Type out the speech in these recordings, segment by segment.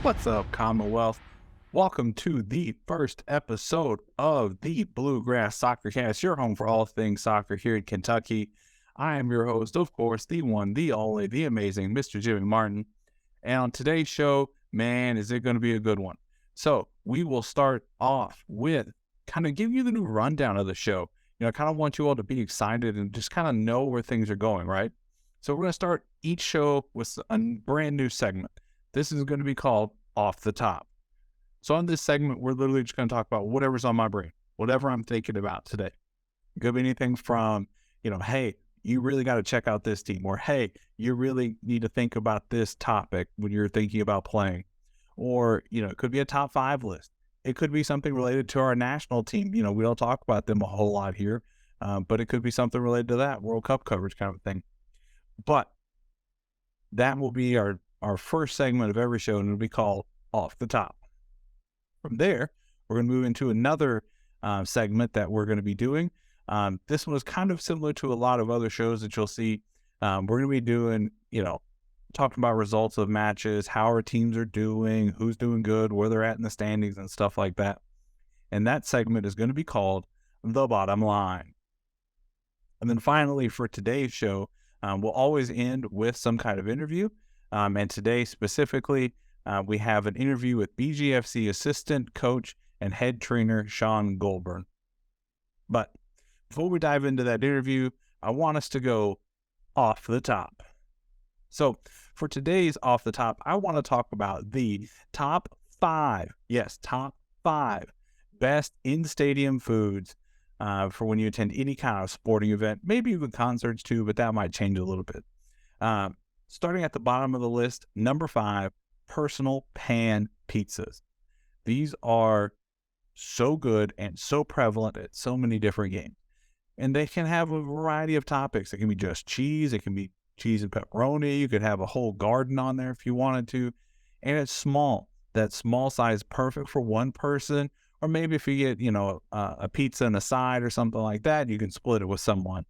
What's up, Commonwealth? Welcome to the first episode of the Bluegrass Soccer Cast, your home for all things soccer here in Kentucky. I am your host, of course, the one, the only, the amazing Mr. Jimmie Martin. And on today's show, man, is it going to be a good one. So we will start off with kind of give you the new rundown of the show. I kind of want you all to be excited and just kind of know where things are going, right? So we're going to start each show with a brand new segment. This is going to be called Off the Top. So on this segment, we're literally just going to talk about whatever's on my brain, whatever I'm thinking about today. It could be anything from, hey, you really got to check out this team, or hey, you really need to think about this topic when you're thinking about playing. Or, it could be a top 5 list. It could be something related to our national team. We don't talk about them a whole lot here, but it could be something related to that World Cup coverage kind of thing. But that will be our first segment of every show, and it'll be called Off the Top. From there, we're going to move into another segment that we're going to be doing. This one is kind of similar to a lot of other shows that you'll see. We're going to be doing, talking about results of matches, how our teams are doing, who's doing good, where they're at in the standings and stuff like that. And that segment is going to be called The Bottom Line. And then finally, for today's show, we'll always end with some kind of interview. And today specifically, we have an interview with BGFC assistant coach and head trainer Shaun Goulbourne. But before we dive into that interview, I want us to go off the top. So for today's Off the Top, I want to talk about the top 5 best in-stadium foods for when you attend any kind of sporting event, maybe even concerts too, but that might change a little bit. Starting at the bottom of the list, number 5, personal pan pizzas. These are so good and so prevalent at so many different games. And they can have a variety of topics. It can be just cheese. It can be cheese and pepperoni. You could have a whole garden on there if you wanted to. And it's small. That small size, perfect for one person. Or maybe if you get, a pizza and a side or something like that, you can split it with someone.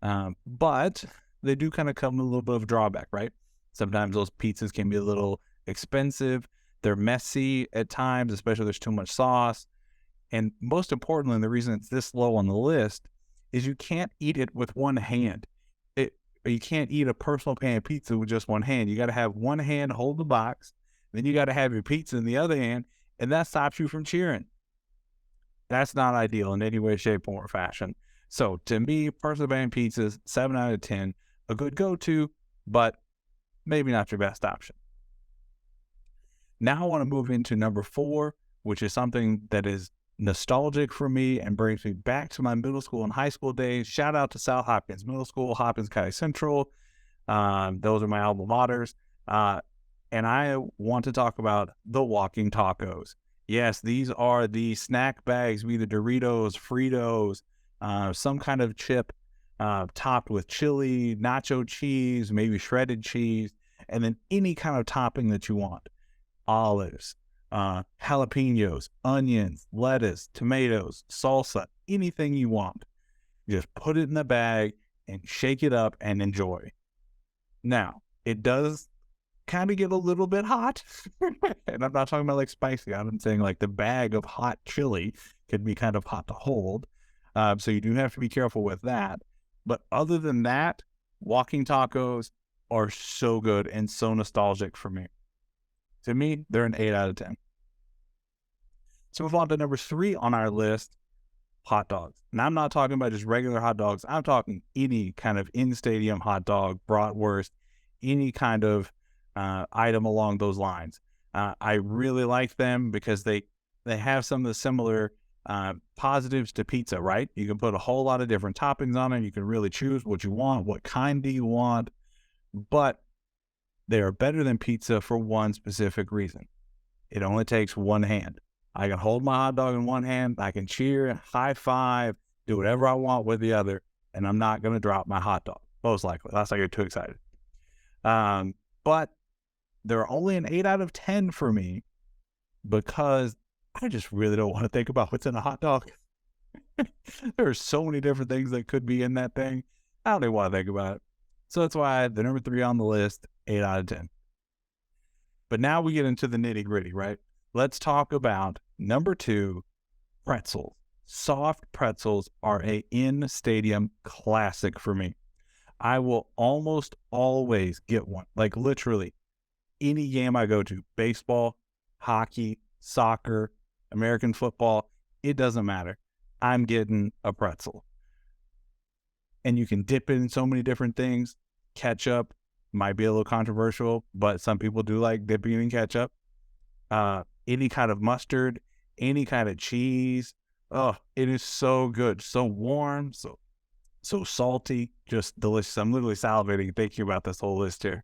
But they do kind of come with a little bit of a drawback, right? Sometimes those pizzas can be a little expensive. They're messy at times, especially if there's too much sauce. And most importantly, the reason it's this low on the list is you can't eat it with one hand. You can't eat a personal pan pizza with just one hand. You got to have one hand hold the box. Then you got to have your pizza in the other hand, and that stops you from cheering. That's not ideal in any way, shape, or fashion. So to me, personal pan pizzas, 7 out of 10, a good go-to, but maybe not your best option. Now I want to move into number 4, which is something that is nostalgic for me and brings me back to my middle school and high school days. Shout out to South Hopkins Middle School, Hopkins County Central. Those are my alma maters. And I want to talk about the walking tacos. Yes, these are the snack bags, either Doritos, Fritos, some kind of chip topped with chili, nacho cheese, maybe shredded cheese, and then any kind of topping that you want. Olives, jalapenos, onions, lettuce, tomatoes, salsa, anything you want. Just put it in the bag and shake it up and enjoy. Now, it does kind of get a little bit hot. And I'm not talking about like spicy. I'm saying like the bag of hot chili can be kind of hot to hold. So you do have to be careful with that. But other than that, walking tacos are so good and so nostalgic for me. To me, they're an 8 out of 10. So move on to number 3 on our list, hot dogs. And I'm not talking about just regular hot dogs. I'm talking any kind of in-stadium hot dog, bratwurst, any kind of item along those lines. I really like them because they have some of the similar positives to pizza, right? You can put a whole lot of different toppings on it. You can really choose what you want, what kind do you want. But they are better than pizza for one specific reason. It only takes one hand. I can hold my hot dog in one hand. I can cheer, high five, do whatever I want with the other, and I'm not going to drop my hot dog, most likely, unless I get too excited. But they're only an 8 out of 10 for me because I just really don't want to think about what's in a hot dog. There are so many different things that could be in that thing. I don't even want to think about it. So that's why the number 3 on the list, 8 out of 10. But now we get into the nitty gritty, right? Let's talk about number 2, pretzels. Soft pretzels are a in-stadium classic for me. I will almost always get one. Like literally any game I go to, baseball, hockey, soccer, American football, it doesn't matter. I'm getting a pretzel. And you can dip it in so many different things. Ketchup might be a little controversial, but some people do like dipping in ketchup. Any kind of mustard, any kind of cheese. Oh, it is so good. So warm, so salty, just delicious. I'm literally salivating thinking about this whole list here.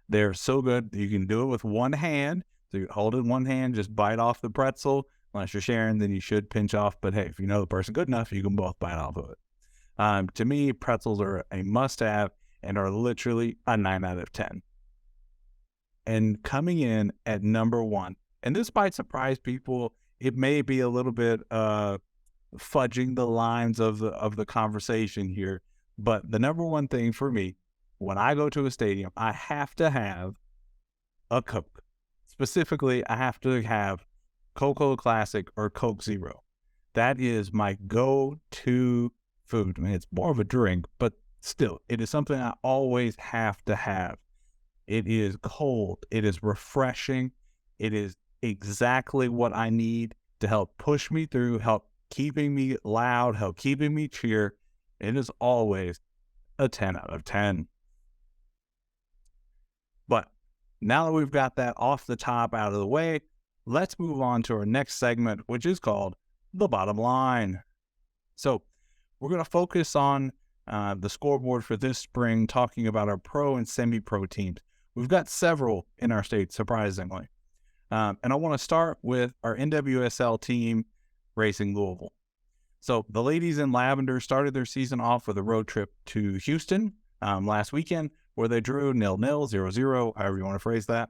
They're so good. You can do it with one hand. So you hold it in one hand, just bite off the pretzel. Unless you're sharing, then you should pinch off. But hey, if you know the person good enough, you can both bite off of it. To me, pretzels are a must-have and are literally a 9 out of 10. And coming in at number 1, and this might surprise people. It may be a little bit fudging the lines of the conversation here, but the number 1 thing for me, when I go to a stadium, I have to have a Coke. Specifically, I have to have Coca-Cola Classic or Coke Zero. That is my go-to food. I mean, it's more of a drink, but still, it is something I always have to have. It is cold. It is refreshing. It is exactly what I need to help push me through, help keeping me loud, help keeping me cheer. It is always a 10 out of 10. But now that we've got that off the top out of the way, let's move on to our next segment, which is called The Bottom Line. So we're going to focus on the scoreboard for this spring, talking about our pro and semi-pro teams. We've got several in our state, surprisingly. And I want to start with our NWSL team, Racing Louisville. So the ladies in lavender started their season off with a road trip to Houston last weekend, where they drew 0-0, 0-0, however you want to phrase that.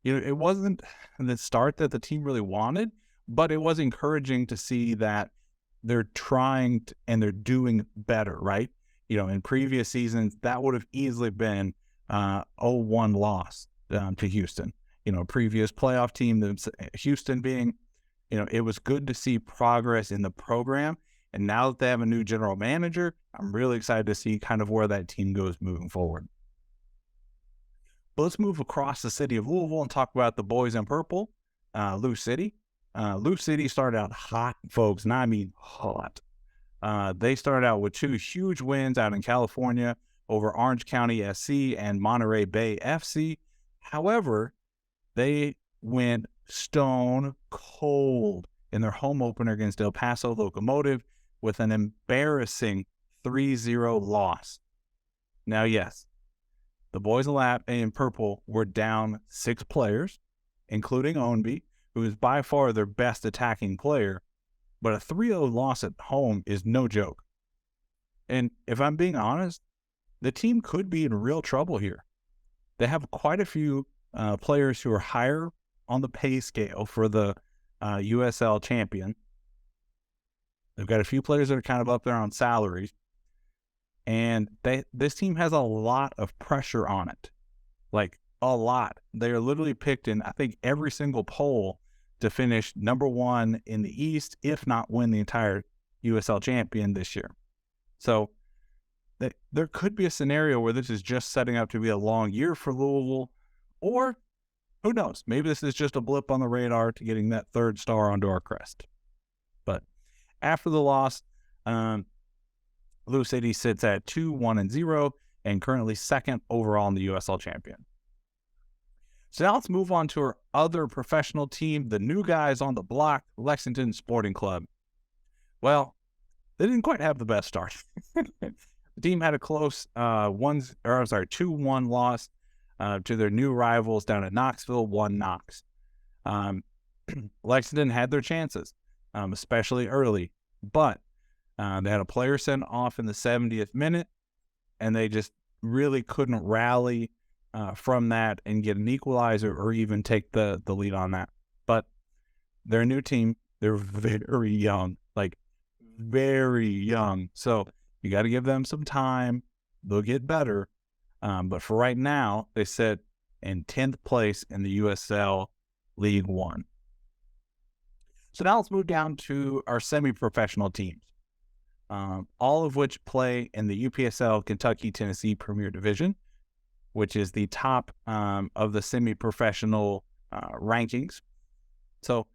You know, it wasn't the start that the team really wanted, but it was encouraging to see that they're trying and they're doing better, right? You know, in previous seasons, that would have easily been 0-1 loss to Houston. You know, previous playoff team, Houston being, you know, it was good to see progress in the program. And now that they have a new general manager, I'm really excited to see kind of where that team goes moving forward. But let's move across the city of Louisville and talk about the boys in purple, Lou City. Lou City started out hot, folks, and I mean hot. They started out with 2 huge wins out in California over Orange County SC and Monterey Bay FC. However, they went stone cold in their home opener against El Paso Locomotive with an embarrassing 3-0 loss. Now, yes, the boys in purple were down 6 players, including Ownby, who is by far their best attacking player, but a 3-0 loss at home is no joke. And if I'm being honest, the team could be in real trouble here. They have quite a few players who are higher on the pay scale for the USL champion. They've got a few players that are kind of up there on salaries. And this team has a lot of pressure on it. Like, a lot. They are literally picked in, I think, every single poll to finish number 1 in the East, if not win the entire USL champion this year. So there could be a scenario where this is just setting up to be a long year for Louisville, or who knows? Maybe this is just a blip on the radar to getting that 3rd star onto our crest. But after the loss, Lou City sits at 2-1-0 and currently 2nd overall in the USL champion. So now let's move on to our other professional team, the new guys on the block, Lexington Sporting Club. Well, they didn't quite have the best start. The team had a close 2-1 loss to their new rivals down at Knoxville, 1 Knox. Lexington had their chances, especially early, but they had a player sent off in the 70th minute, and they just really couldn't rally from that and get an equalizer or even take the lead on that. But they're a new team. They're very young, like very young. So you got to give them some time. They'll get better. But for right now, they sit and 10th place in the USL League One. So now let's move down to our semi-professional teams, all of which play in the UPSL Kentucky-Tennessee Premier Division, which is the top of the semi-professional rankings. So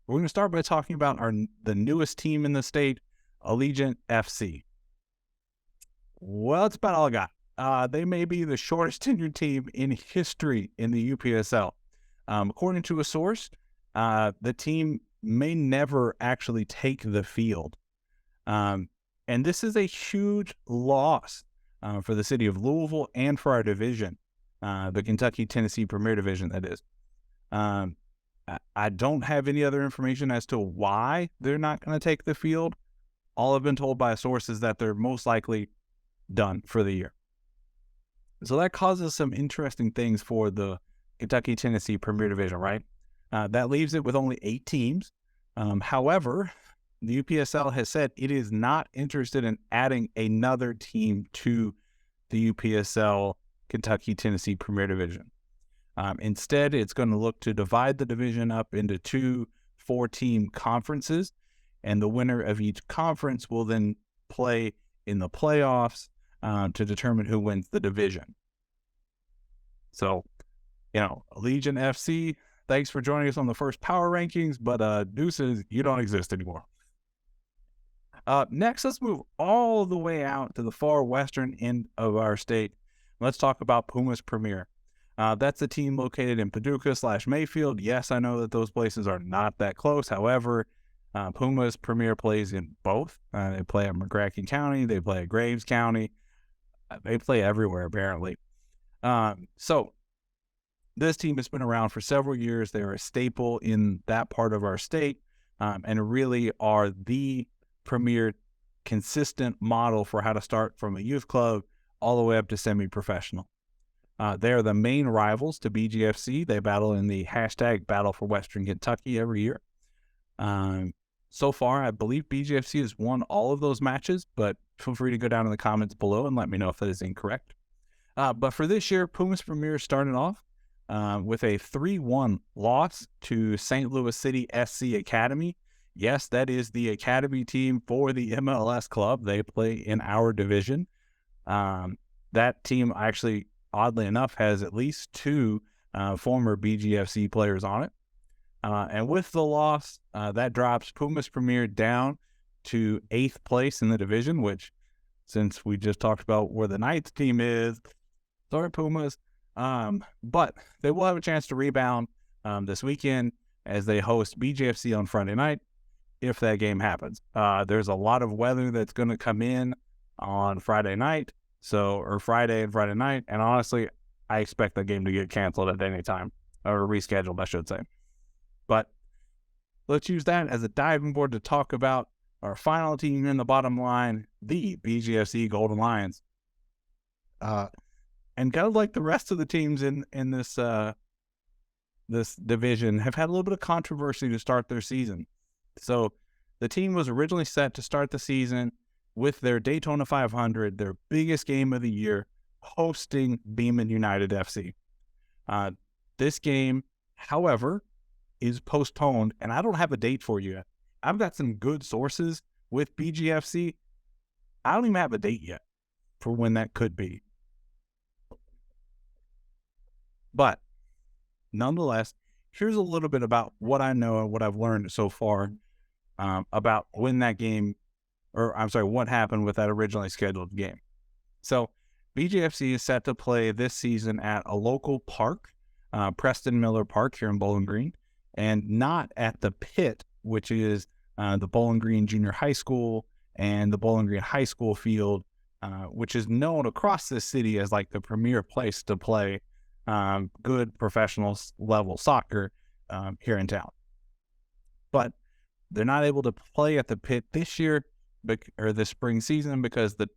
we're going to start by talking about the newest team in the state, Allegiant FC. Well, that's about all I got. They may be the shortest tenured team in history in the UPSL. According to a source, the team may never actually take the field. And this is a huge loss for the city of Louisville and for our division, the Kentucky-Tennessee Premier Division, that is. I don't have any other information as to why they're not going to take the field. All I've been told by a source is that they're most likely done for the year. So that causes some interesting things for the Kentucky-Tennessee Premier Division, right? That leaves it with only 8 teams. However, the UPSL has said it is not interested in adding another team to the UPSL Kentucky-Tennessee Premier Division. Instead, it's going to look to divide the division up into 2 4-team conferences, and the winner of each conference will then play in the playoffs to determine who wins the division. So, Allegiant FC, thanks for joining us on the first power rankings, but deuces, you don't exist anymore. Next, let's move all the way out to the far western end of our state. Let's talk about Pumas Premier. That's a team located in Paducah/Mayfield. Yes, I know that those places are not that close. However, Pumas Premier plays in both. They play at McCracken County. They play at Graves County. They play everywhere, apparently. So this team has been around for several years. They're a staple in that part of our state and really are the premier consistent model for how to start from a youth club all the way up to semi-professional. They're the main rivals to BGFC. They battle in the hashtag Battle for Western Kentucky every year. So far, I believe BGFC has won all of those matches, but feel free to go down in the comments below and let me know if that is incorrect. But for this year, Pumas Premier started off with a 3-1 loss to St. Louis City SC Academy. Yes, that is the academy team for the MLS club. They play in our division. That team actually, oddly enough, has at least 2 former BGFC players on it. And with the loss, that drops Pumas Premier down to 8th place in the division, which, since we just talked about where the Knights team is, sorry, Pumas. But they will have a chance to rebound this weekend as they host BGFC on Friday night, if that game happens. There's a lot of weather that's going to come in on Friday night, or Friday and Friday night, and honestly, I expect the game to get canceled at any time, or rescheduled, I should say. But let's use that as a diving board to talk about our final team in the bottom line, the BGFC Golden Lions. And kind of like the rest of the teams in this this division, have had a little bit of controversy to start their season. So the team was originally set to start the season with their Daytona 500, their biggest game of the year, hosting Beeman United FC. This game, however, is postponed, and I don't have a date for you yet. I've got some good sources with BGFC. I don't even have a date yet for when that could be. But nonetheless, here's a little bit about what I know and what I've learned so far about when that game, what happened with that originally scheduled game. So BGFC is set to play this season at a local park, Preston Miller Park here in Bowling Green, and not at the pit, which is the Bowling Green Junior High School and the Bowling Green High School field, which is known across the city as like the premier place to play good professional level soccer here in town. But they're not able to play at the pit this year or this spring season because the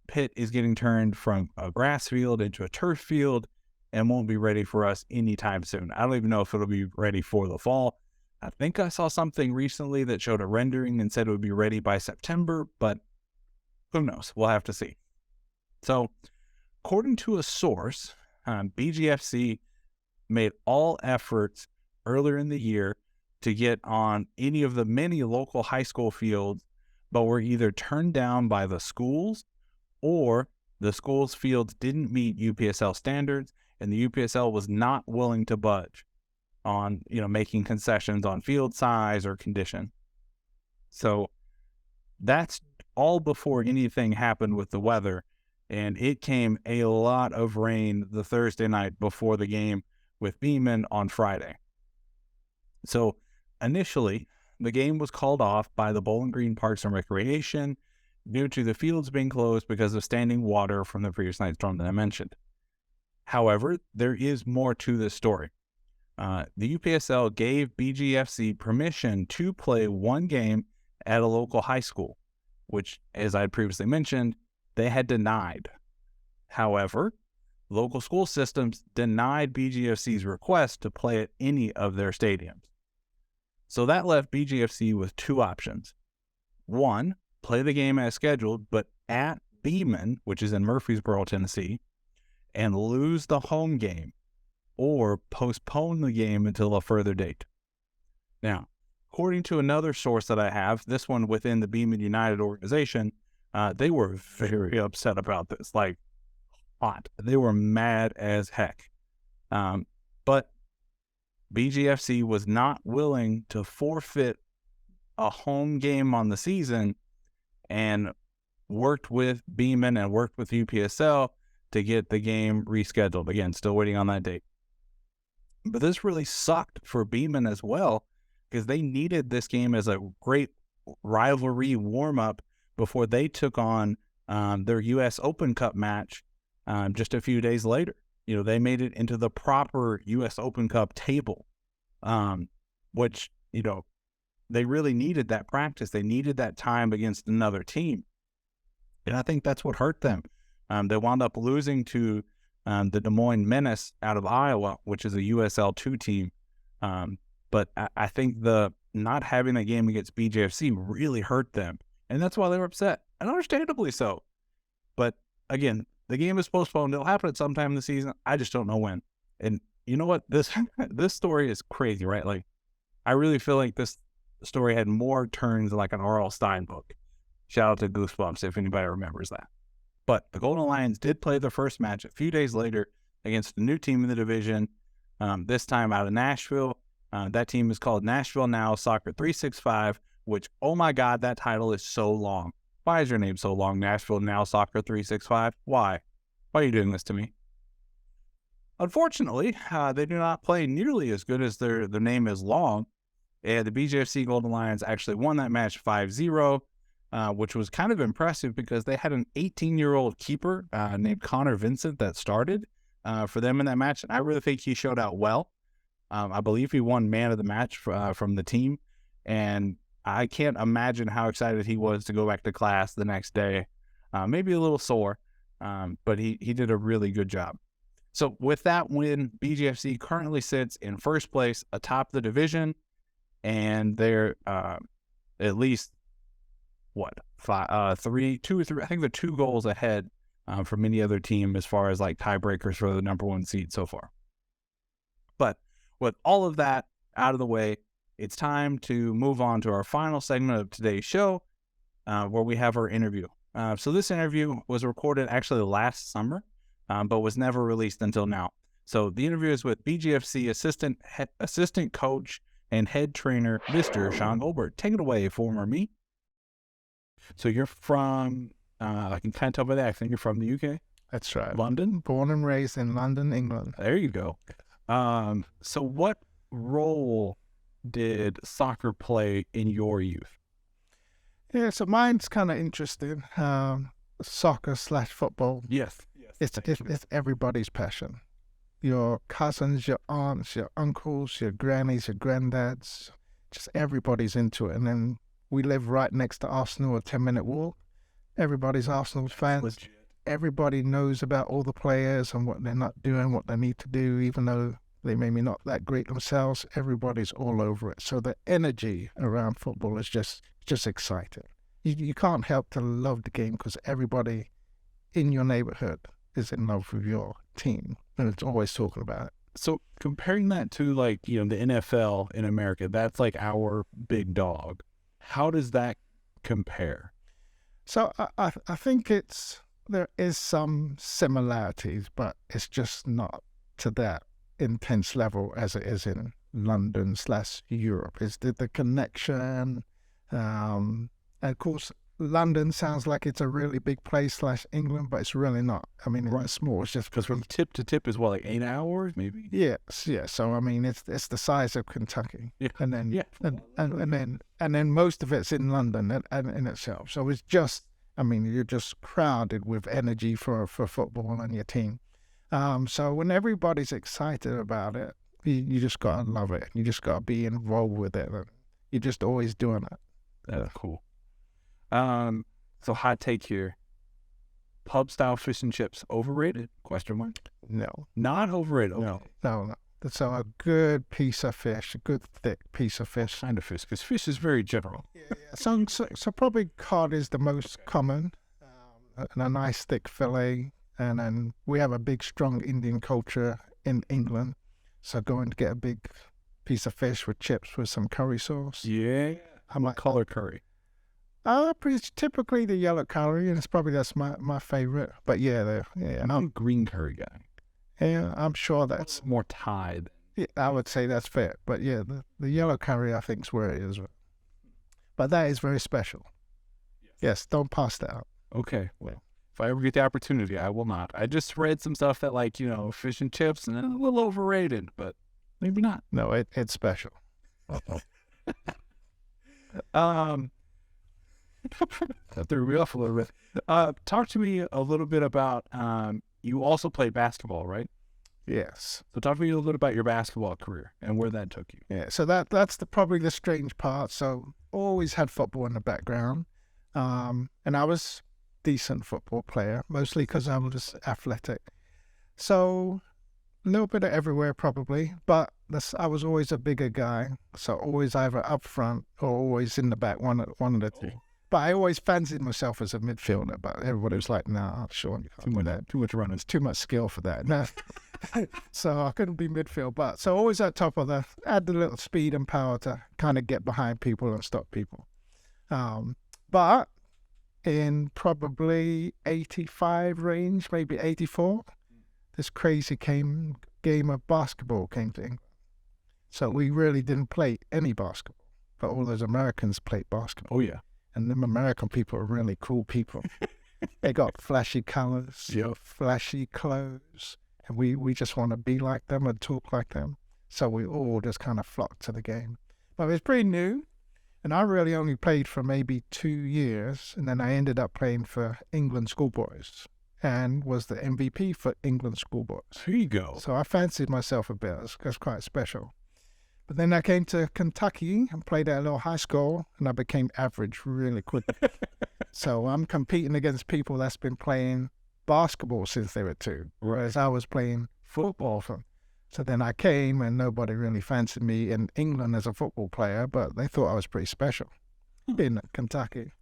pit is getting turned from a grass field into a turf field and won't be ready for us anytime soon. I don't even know if it'll be ready for the fall. I think I saw something recently that showed a rendering and said it would be ready by September, but who knows? We'll have to see. So, according to a source, BGFC made all efforts earlier in the year to get on any of the many local high school fields, but were either turned down by the schools, or the school's fields didn't meet UPSL standards, and the UPSL was not willing to budge on, making concessions on field size or condition. So that's all before anything happened with the weather, and it came a lot of rain the Thursday night before the game with Beeman on Friday. So initially, the game was called off by the Bowling Green Parks and Recreation due to the fields being closed because of standing water from the previous night's storm that I mentioned. However, there is more to this story. The UPSL gave BGFC permission to play one game at a local high school, which, as I had previously mentioned, they had denied. However, local school systems denied BGFC's request to play at any of their stadiums. So that left BGFC with two options. One, play the game as scheduled, but at Beeman, which is in Murfreesboro, Tennessee, and lose the home game, or postpone the game until a further date. Now, according to another source that I have, this one within the Beeman United organization, they were very upset about this, like hot. They were mad as heck. But BGFC was not willing to forfeit a home game on the season, and worked with Beeman and worked with UPSL to get the game rescheduled. Again, still waiting on that date. But this really sucked for Beeman as well, because they needed this game as a great rivalry warm-up before they took on their U.S. Open Cup match just a few days later. They made it into the proper U.S. Open Cup table, which, they really needed that practice. They needed that time against another team. And I think that's what hurt them. They wound up losing to the Des Moines Menace out of Iowa, which is a USL2 team. But I think the not having a game against BGFC really hurt them. And that's why they were upset, and understandably so. But again, the game is postponed. It'll happen at some time in the season. I just don't know when. And you know what? This story is crazy, right? Like, I really feel like this story had more turns like an R.L. Stine book. Shout out to Goosebumps if anybody remembers that. But the Golden Lions did play their first match a few days later against a new team in the division, this time out of Nashville. That team is called Nashville Now Soccer 365, which, oh my God, that title is so long. Why is your name so long, Nashville Now Soccer 365? Why? Why are you doing this to me? Unfortunately, they do not play nearly as good as their name is long, and the BGFC Golden Lions actually won that match 5-0, which was kind of impressive because they had an 18-year-old keeper named Connor Vincent that started for them in that match, and I really think he showed out well. I believe he won man of the match from the team, and I can't imagine how excited he was to go back to class the next day. Maybe a little sore, but he did a really good job. So with that win, BGFC currently sits in first place atop the division, and they're at least, two or three, I think they're 2 goals ahead from any other team as far as like tiebreakers for the number 1 seed so far. But with all of that out of the way, it's time to move on to our final segment of today's show, where we have our interview. So this interview was recorded actually last summer, but was never released until now. So the interview is with BGFC assistant coach and head trainer, Mr. Shaun Goulbourne. Take it away, former me. So you're from, I can kind of tell by the accent, you're from the UK? That's right. London? Born and raised in London, England. There you go. So what role did soccer play in your youth? Yeah, so mine's kind of interesting. Soccer/football. Yes. It's everybody's passion. Your cousins, your aunts, your uncles, your grannies, your granddads, just everybody's into it. And then we live right next to Arsenal, a 10-minute walk. Everybody's Arsenal fans. Legit. Everybody knows about all the players and what they're not doing, what they need to do, even though they may be not that great themselves. Everybody's all over it. So the energy around football is just exciting. You can't help to love the game because everybody in your neighborhood is in love with your team and it's always talking about it. So comparing that to like, the NFL in America, that's like our big dog. How does that compare? So I think there is some similarities, but it's just not to that intense level as it is in London/Europe. It's the connection. And of course, London sounds like it's a really big place /England, but it's really not. I mean, it's small. It's just Because from tip to tip is what, like 8 hours, maybe? yes, yeah. So I mean, it's the size of Kentucky, Yeah. and then Yeah. and then most of it's in London in itself. So it's just, I mean, you're just crowded with energy for football and your team. So when everybody's excited about it, you just gotta love it. You just gotta be involved with it. You're just always doing it. That's cool. So hot take here. Pub style fish and chips overrated? Question mark. No, Not overrated. Okay. no. So a good piece of fish, a good thick piece of fish. Kind of fish, because fish is very general. Yeah. So probably cod is the most common, and a nice thick fillet. And then we have a big, strong Indian culture in England. So going to get a big piece of fish with chips with some curry sauce. Yeah. I might Color curry. pretty typically the yellow curry, and it's probably that's my favorite. But yeah, And I'm a green curry guy. yeah, I'm sure that's. More Thai. Yeah, I would say that's fair. But yeah, the yellow curry I think is where it is. But that is very special. Yes, don't pass that up. Okay. Well, if I ever get the opportunity, I will not. I just read some stuff that like, fish and chips and a little overrated, but maybe not. No, it's special. That threw me off a little bit. Talk to me a little bit about, you also played basketball, right? Yes. So talk to me a little bit about your basketball career and where that took you. Yeah. So that's probably the strange part. So always had football in the background, and I was decent football player, mostly because I was athletic. So a little bit of everywhere probably, but I was always a bigger guy, so always either up front or always in the back, one of the two. But I always fancied myself as a midfielder, but everybody was like, "Nah, Shaun, you can't do that. Too much running. It's too much skill for that." Nah. So I couldn't be midfield, but so always at top of had the little speed and power to kind of get behind people and stop people. But in probably 85 range, maybe 84, this crazy game of basketball came to England. So we really didn't play any basketball, but all those Americans played basketball. Oh, yeah. And them American people are really cool people. They got flashy colors, flashy clothes, and we just want to be like them and talk like them. So we all just kind of flocked to the game. But it was pretty new, and I really only played for maybe 2 years, and then I ended up playing for England schoolboys and was the MVP for England schoolboys. Here you go. So I fancied myself a bit. It was quite special. But then I came to Kentucky and played at a little high school, and I became average really quickly. So I'm competing against people that's been playing basketball since they were 2, whereas I was playing football. So then I came, and nobody really fancied me in England as a football player, but they thought I was pretty special being at Kentucky.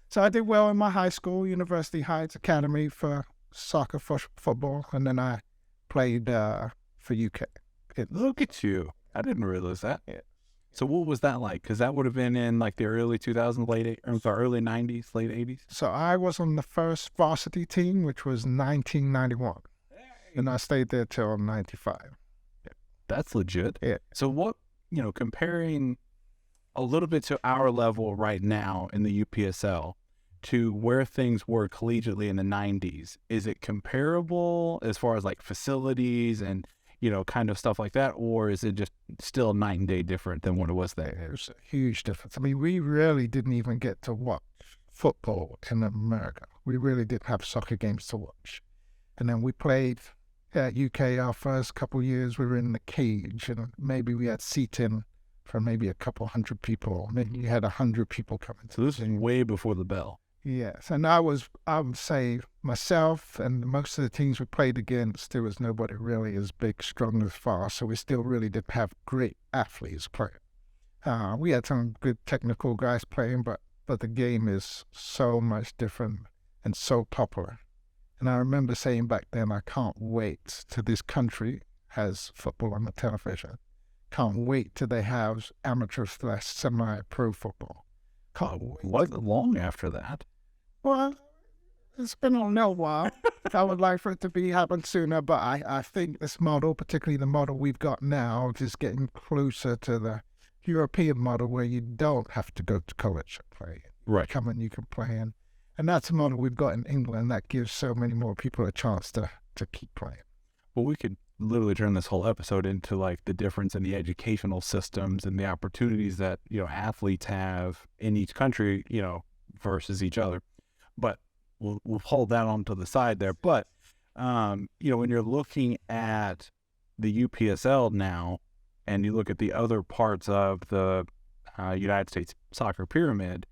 So I did well in my high school, University Heights Academy for soccer football, and then I played for UK. Look at you. I didn't realize that. Yeah. So what was that like? Because that would have been in like the early 2000s, early 90s, late 80s. So I was on the first varsity team, which was 1991. And I stayed there till 95. Yeah. That's legit. Yeah. So what, comparing a little bit to our level right now in the UPSL to where things were collegiately in the 90s, is it comparable as far as like facilities and kind of stuff like that, or is it just still night and day different than what it was there? There's a huge difference. I mean, we really didn't even get to watch football in America. We really didn't have soccer games to watch. And then we played at UK our first couple of years. We were in the cage, and maybe we had seating for maybe a couple hundred people. Maybe you had 100 people coming. So this is way before the bell. Yes, and I would say myself and most of the teams we played against, there was nobody really as big, strong, as fast, so we still really didn't have great athletes playing. We had some good technical guys playing, but the game is so much different and so popular. And I remember saying back then, I can't wait till this country has football on the television. Can't wait till they have amateur/semi-pro football. Can't wait. Wasn't long after that. Well, it's been on a while. I would like for it to be happen sooner, but I think this model, particularly the model we've got now, is getting closer to the European model where you don't have to go to college to play. Right. Come and you can play in. And that's a model we've got in England that gives so many more people a chance to keep playing. Well, we could literally turn this whole episode into like the difference in the educational systems and the opportunities that, athletes have in each country, versus each other. But we'll hold that on to the side there. But, when you're looking at the UPSL now and you look at the other parts of the United States soccer pyramid,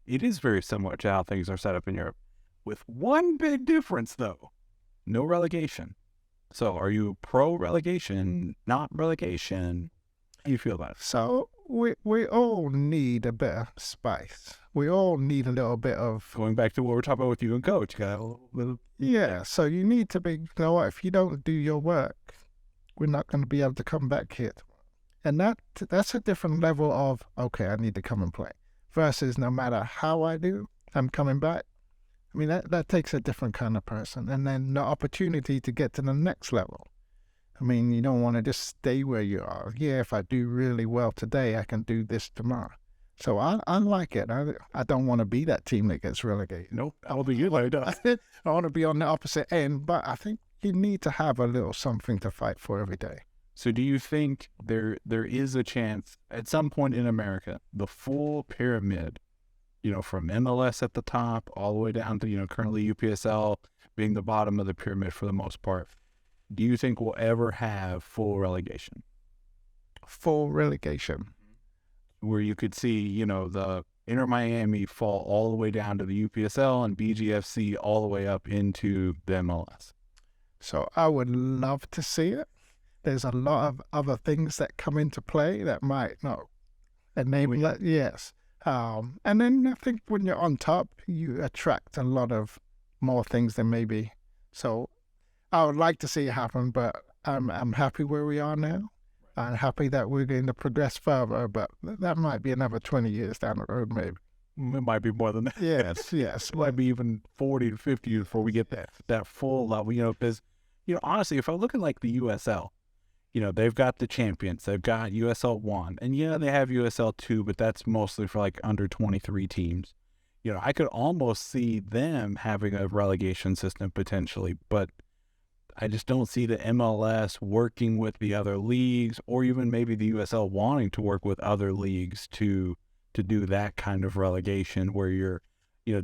it is very similar to how things are set up in Europe, with one big difference, though: no relegation. So are you pro-relegation, not relegation? How do you feel about it? So we all need a bit of spice. We all need a little bit of... Going back to what we're talking about with you and Coach, you got a little bit of... Yeah, so you need to be, if you don't do your work, we're not going to be able to come back here. And that's a different level of, okay, I need to come and play, versus no matter how I do, I'm coming back. I mean, that takes a different kind of person. And then the opportunity to get to the next level. I mean, you don't want to just stay where you are. Yeah, if I do really well today, I can do this tomorrow. So I like it. I don't want to be that team that gets relegated. Nope, I'll be you later. I want to be on the opposite end, but I think you need to have a little something to fight for every day. So do you think there is a chance at some point in America, the full pyramid, from MLS at the top all the way down to, currently UPSL being the bottom of the pyramid for the most part, do you think we'll ever have full relegation? Full relegation. Where you could see, the Inter Miami fall all the way down to the UPSL and BGFC all the way up into the MLS. So I would love to see it. There's a lot of other things that come into play that might not enable that. Yes. And then I think when you're on top, you attract a lot of more things than maybe. So I would like to see it happen, but I'm happy where we are now. I'm happy that we're going to progress further, but that might be another 20 years down the road, maybe. It might be more than that. Yes. It might be even 40 to 50 before we get that full level, because, honestly, if I look at like the USL, they've got the champions, they've got USL 1, and they have USL 2, but that's mostly for like under 23 teams. I could almost see them having a relegation system potentially, but I just don't see the MLS working with the other leagues, or even maybe the USL wanting to work with other leagues to do that kind of relegation where you're,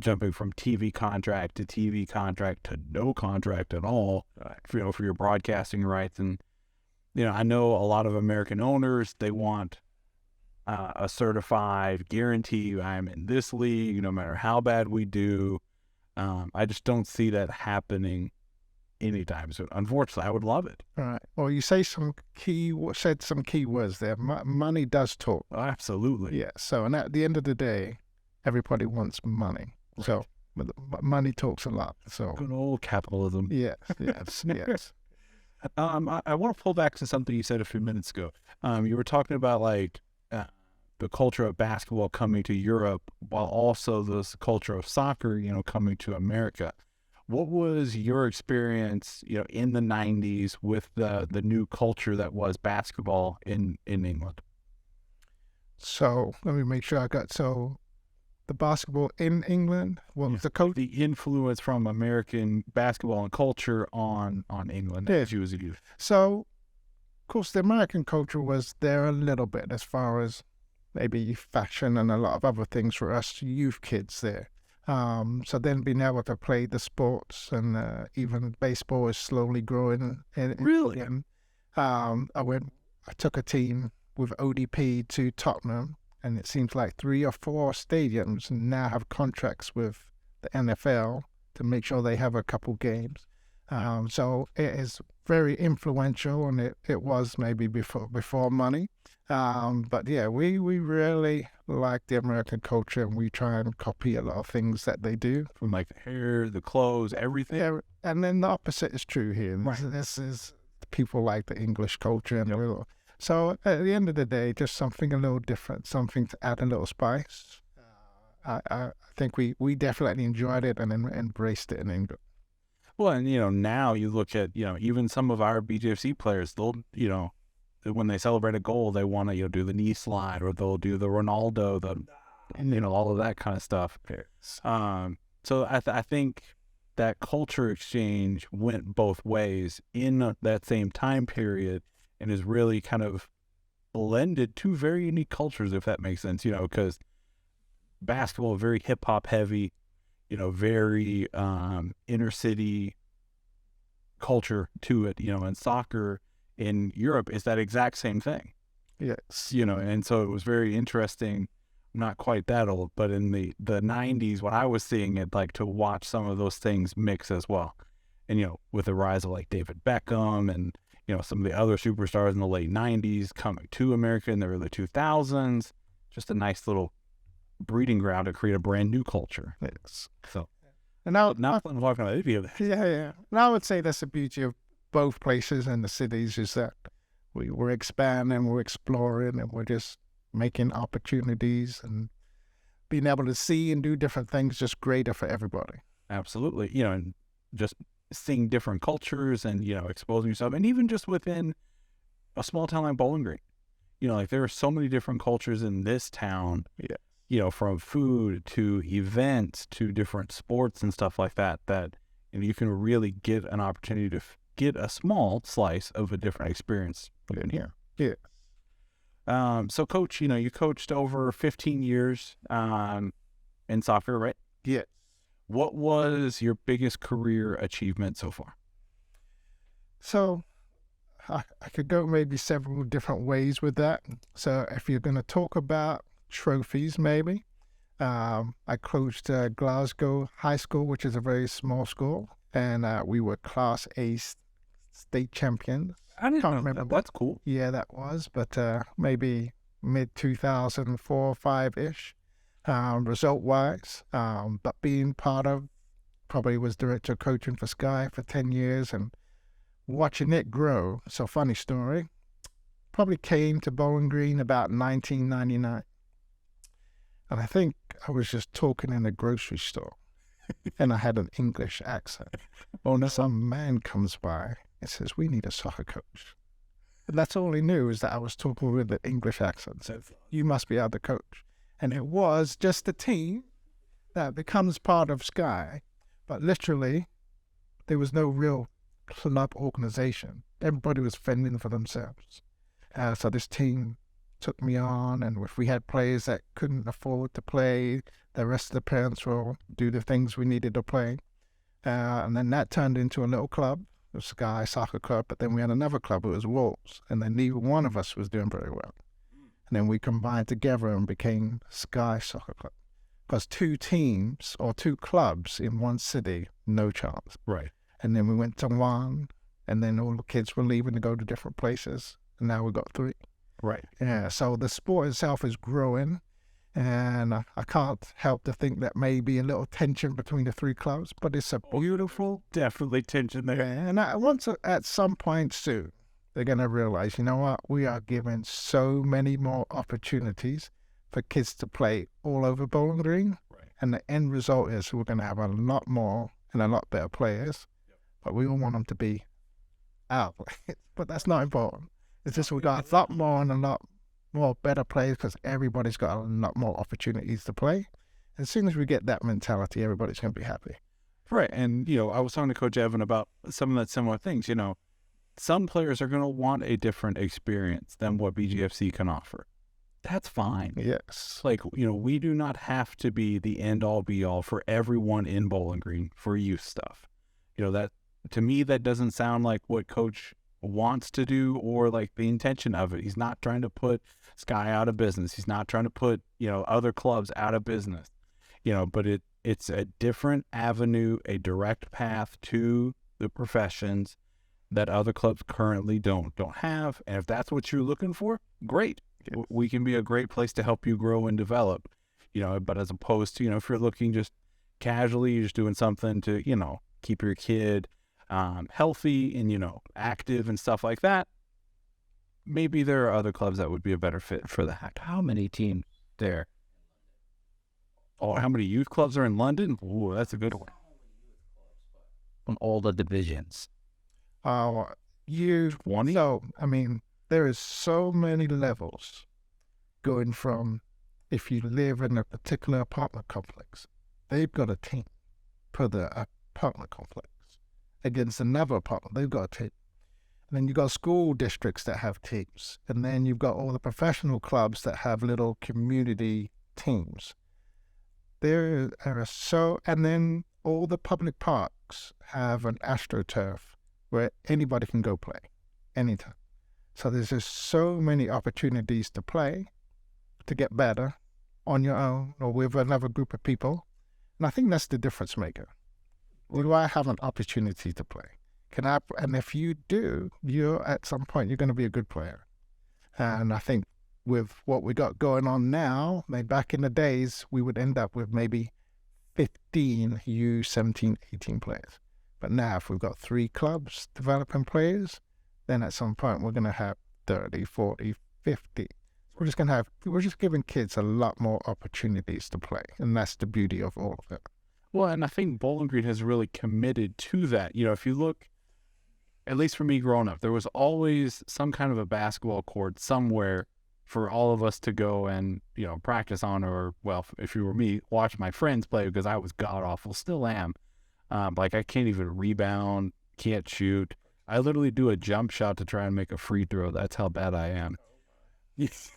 jumping from TV contract to TV contract to no contract at all, for your broadcasting rights. And, I know a lot of American owners, they want a certified guarantee. I'm in this league, no matter how bad we do. I just don't see that happening anytime soon. Unfortunately, I would love it. All right. Well, you said some key words there. Money does talk. Absolutely. Yeah. So, and at the end of the day, everybody wants money. Right. So, money talks a lot. So, good old capitalism. Yes. Yes. I want to pull back to something you said a few minutes ago. You were talking about like the culture of basketball coming to Europe, while also this culture of soccer, coming to America. What was your experience, in the 90s with the new culture that was basketball in England? So let me make sure I got, the basketball in England, what was the coach? The influence from American basketball and culture on England as you as a youth. So, of course, the American culture was there a little bit as far as maybe fashion and a lot of other things for us youth kids there. So then being able to play the sports and even baseball is slowly growing. Really? I took a team with ODP to Tottenham, and it seems like 3 or 4 stadiums now have contracts with the NFL to make sure they have a couple games. So it is very influential, and it was maybe before money. But yeah, we really like the American culture, and we try and copy a lot of things that they do. From like the hair, the clothes, everything. Yeah, and then the opposite is true here. Right. This is people like the English culture and a little. So at the end of the day, just something a little different, something to add a little spice. I think we definitely enjoyed it and embraced it in England. Well, and now you look at even some of our BGFC players, they'll when they celebrate a goal, they want to do the knee slide, or they'll do the Ronaldo, all of that kind of stuff. So I think that culture exchange went both ways in that same time period, and is really kind of blended two very unique cultures, if that makes sense. Because basketball very hip hop heavy, very inner city culture to it, and soccer in Europe is that exact same thing. Yes. And so it was very interesting. I'm not quite that old, but in the 90s when I was seeing it, like, to watch some of those things mix as well. And, with the rise of like David Beckham and, some of the other superstars in the late 90s coming to America in the early 2000s, just a nice little breeding ground to create a brand new culture. Yes. So, and now I'm talking about any of that. Yeah. And I would say that's the beauty of both places and the cities, is that we're expanding, we're exploring, and we're just making opportunities and being able to see and do different things just greater for everybody. Absolutely. And just seeing different cultures and, exposing yourself, and even just within a small town like Bowling Green, like there are so many different cultures in this town, from food to events to different sports and stuff like that, you can really get an opportunity to get a small slice of a different experience within here. Yeah. So Coach, you coached over 15 years in soccer, right? Yeah. What was your biggest career achievement so far? So I could go maybe several different ways with that. So if you're going to talk about trophies, maybe, I coached Glasgow High School, which is a very small school, and we were Class A state champions. I can't remember. That's cool. Yeah, that was, but maybe mid 2004, 5-ish, result-wise. But being part of, probably was director of coaching for Sky for 10 years and watching it grow. So funny story, probably came to Bowling Green about 1999. And I think I was just talking in a grocery store and I had an English accent. Oh no! Some man comes by and says, "We need a soccer coach." And that's all he knew, is that I was talking with an English accent. So you must be our coach. And it was just a team that becomes part of Sky, but literally there was no real club organization. Everybody was fending for themselves. So this team took me on, and if we had players that couldn't afford to play, the rest of the parents will do the things we needed to play. And then that turned into a little club, the Sky Soccer Club, but then we had another club, it was Wolves, and then neither one of us was doing very well. And then we combined together and became Sky Soccer Club. Because two teams or two clubs in one city, no chance. Right. And then we went to one, and then all the kids were leaving to go to different places, and now we've got 3. Right. Yeah, so the sport itself is growing, and I can't help to think that may be a little tension between the 3 clubs, but it's a beautiful... Definitely tension there. And once at some point soon, they're going to realize, you know what, we are giving so many more opportunities for kids to play all over Bowling Green, right. And the end result is we're going to have a lot more and a lot better players, but we all want them to be out. But that's not important. It's just we got a lot more and a lot more better players because everybody's got a lot more opportunities to play. As soon as we get that mentality, everybody's going to be happy. Right. And, I was talking to Coach Evan about some of that similar things. Some players are going to want a different experience than what BGFC can offer. That's fine. Yes. Like, we do not have to be the end-all be-all for everyone in Bowling Green for youth stuff. That, to me, that doesn't sound like what Coach wants to do or like the intention of it. He's not trying to put Sky out of business. He's not trying to put, other clubs out of business, but it's a different avenue, a direct path to the professions that other clubs currently don't have. And if that's what you're looking for, great. We can be a great place to help you grow and develop, but as opposed to, if you're looking just casually, you're just doing something to, keep your kid healthy and, active and stuff like that, maybe there are other clubs that would be a better fit for that. How many teams there? Oh, how many youth clubs are in London? Ooh, that's a good one. From all the divisions. You 20? So, I mean, there is so many levels going from, if you live in a particular apartment complex, they've got a team for the apartment complex against another apartment. They've got a team. And then you've got school districts that have teams. And then you've got all the professional clubs that have little community teams. There are and then all the public parks have an AstroTurf where anybody can go play anytime. So there's just so many opportunities to play, to get better on your own or with another group of people. And I think that's the difference maker. Do I have an opportunity to play? And if you do, at some point, you're going to be a good player. And I think with what we got going on now, maybe back in the days, we would end up with maybe 15 U17, 18 players. But now if we've got 3 clubs developing players, then at some point we're going to have 30, 40, 50. We're just giving kids a lot more opportunities to play. And that's the beauty of all of it. Well, and I think Bowling Green has really committed to that. If you look, at least for me growing up, there was always some kind of a basketball court somewhere for all of us to go and, practice on, or, well, if you were me, watch my friends play, because I was god-awful, still am. I can't even rebound, can't shoot. I literally do a jump shot to try and make a free throw. That's how bad I am. Yes.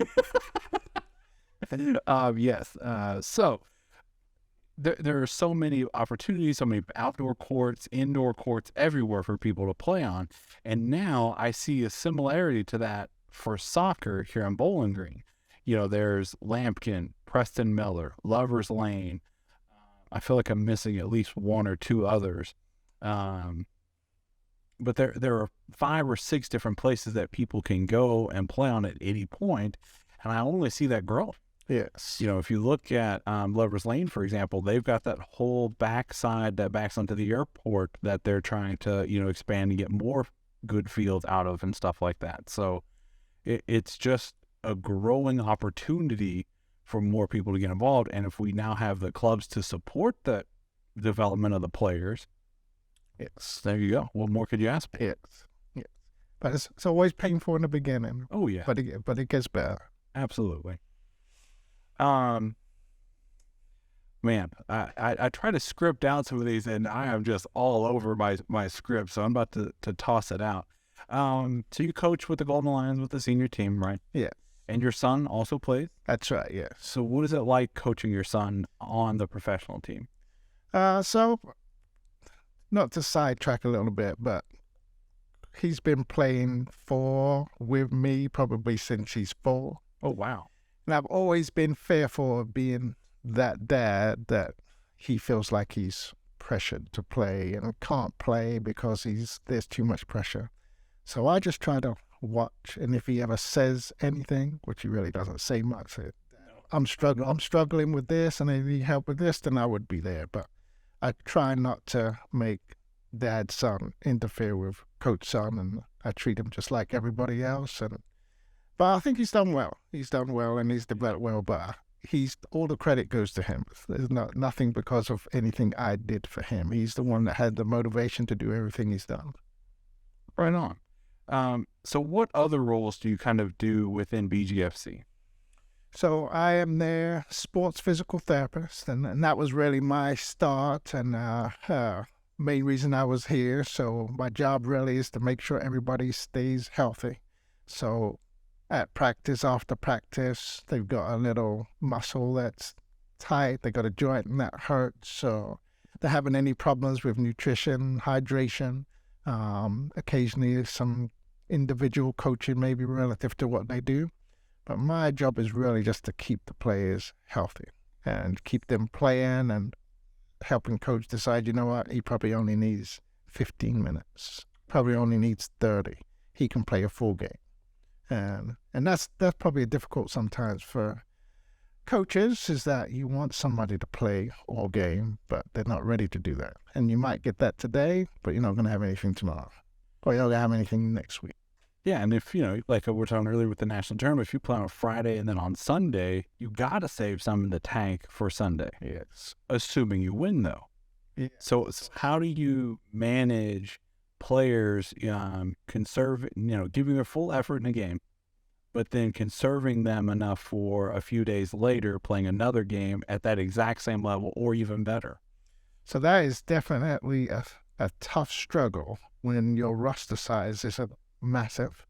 So there are so many opportunities, so many outdoor courts, indoor courts, everywhere for people to play on. And now I see a similarity to that for soccer here in Bowling Green. There's Lambkin, Preston Miller, Lover's Lane. I feel like I'm missing at least 1 or 2 others. But there are 5 or 6 different places that people can go and play on at any point. And I only see that growing. Yes. If you look at Lover's Lane, for example, they've got that whole backside that backs onto the airport that they're trying to, expand and get more good fields out of and stuff like that. So it's just a growing opportunity for more people to get involved. And if we now have the clubs to support the development of the players, there you go. What more could you ask for? Yes. But it's always painful in the beginning. Oh, yeah. But it gets better. Absolutely. Man, I try to script out some of these, and I am just all over my script, so I'm about to toss it out. So you coach with the Golden Lions with the senior team, right? Yeah. And your son also plays? That's right, yeah. So what is it like coaching your son on the professional team? So, not to sidetrack a little bit, but he's been playing with me probably since he's 4. Oh, wow. And I've always been fearful of being that dad that he feels like he's pressured to play and can't play because there's too much pressure. So I just try to watch, and if he ever says anything, which he really doesn't say much, I'm struggling with this and I need help with this, then I would be there. But I try not to make dad's son interfere with coach son, and I treat him just like everybody else. But I think he's done well. He's done well and he's developed well, but all the credit goes to him. There's nothing because of anything I did for him. He's the one that had the motivation to do everything he's done. Right on. So what other roles do you kind of do within BGFC? So I am their sports physical therapist, and that was really my start and main reason I was here. So my job really is to make sure everybody stays healthy. So at practice, after practice, they've got a little muscle that's tight. They got a joint and that hurts. So if they're having any problems with nutrition, hydration, occasionally some individual coaching maybe relative to what they do. But my job is really just to keep the players healthy and keep them playing and helping coach decide, you know what, he probably only needs 15 minutes, probably only needs 30. He can play a full game. And that's probably difficult sometimes for coaches is that you want somebody to play all game, but they're not ready to do that. And you might get that today, but you're not going to have anything tomorrow. Or you're not going to have anything next week. Yeah, and if, like we were talking earlier with the national tournament, if you play on Friday and then on Sunday, you got to save some in the tank for Sunday. Yes. Assuming you win, though. Yeah. So how do you manage players giving their full effort in a game, but then conserving them enough for a few days later playing another game at that exact same level or even better? So that is definitely a tough struggle when your roster size is massive,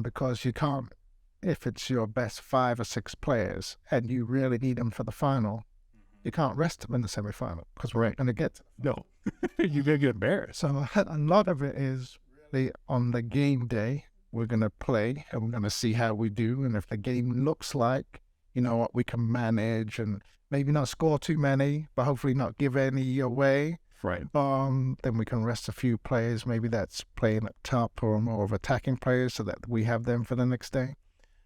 because you can't, if it's your best 5 or 6 players and you really need them for the final, you can't rest them in the semifinal because we're not going to get to them. No. You're going to get embarrassed. So a lot of it is really on the game day. We're going to play and we're going to see how we do. And if the game looks like, what we can manage and maybe not score too many, but hopefully not give any away. Right. Then we can rest a few players. Maybe that's playing up top or more of attacking players so that we have them for the next day.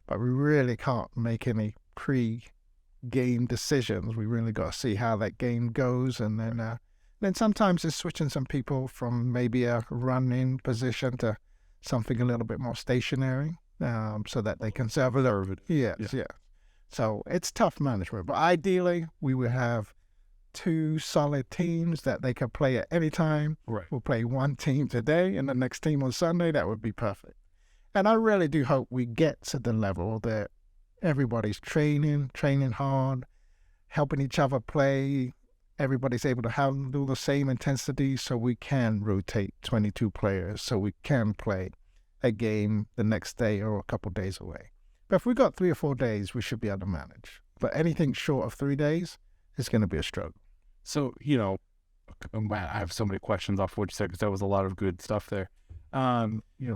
But we really can't make any pre-game decisions. We really got to see how that game goes. And then sometimes it's switching some people from maybe a run-in position to something a little bit more stationary, so that they can serve a little. Yes, yeah. So it's tough management. But ideally, we would have 2 solid teams that they can play at any time. Right. We'll play one team today and the next team on Sunday. That would be perfect. And I really do hope we get to the level that everybody's training hard, helping each other play. Everybody's able to handle the same intensity so we can rotate 22 players so we can play a game the next day or a couple days away. But if we got 3 or 4 days, we should be able to manage. But anything short of 3 days, it's going to be a struggle. So, man, I have so many questions off what you said because that was a lot of good stuff there.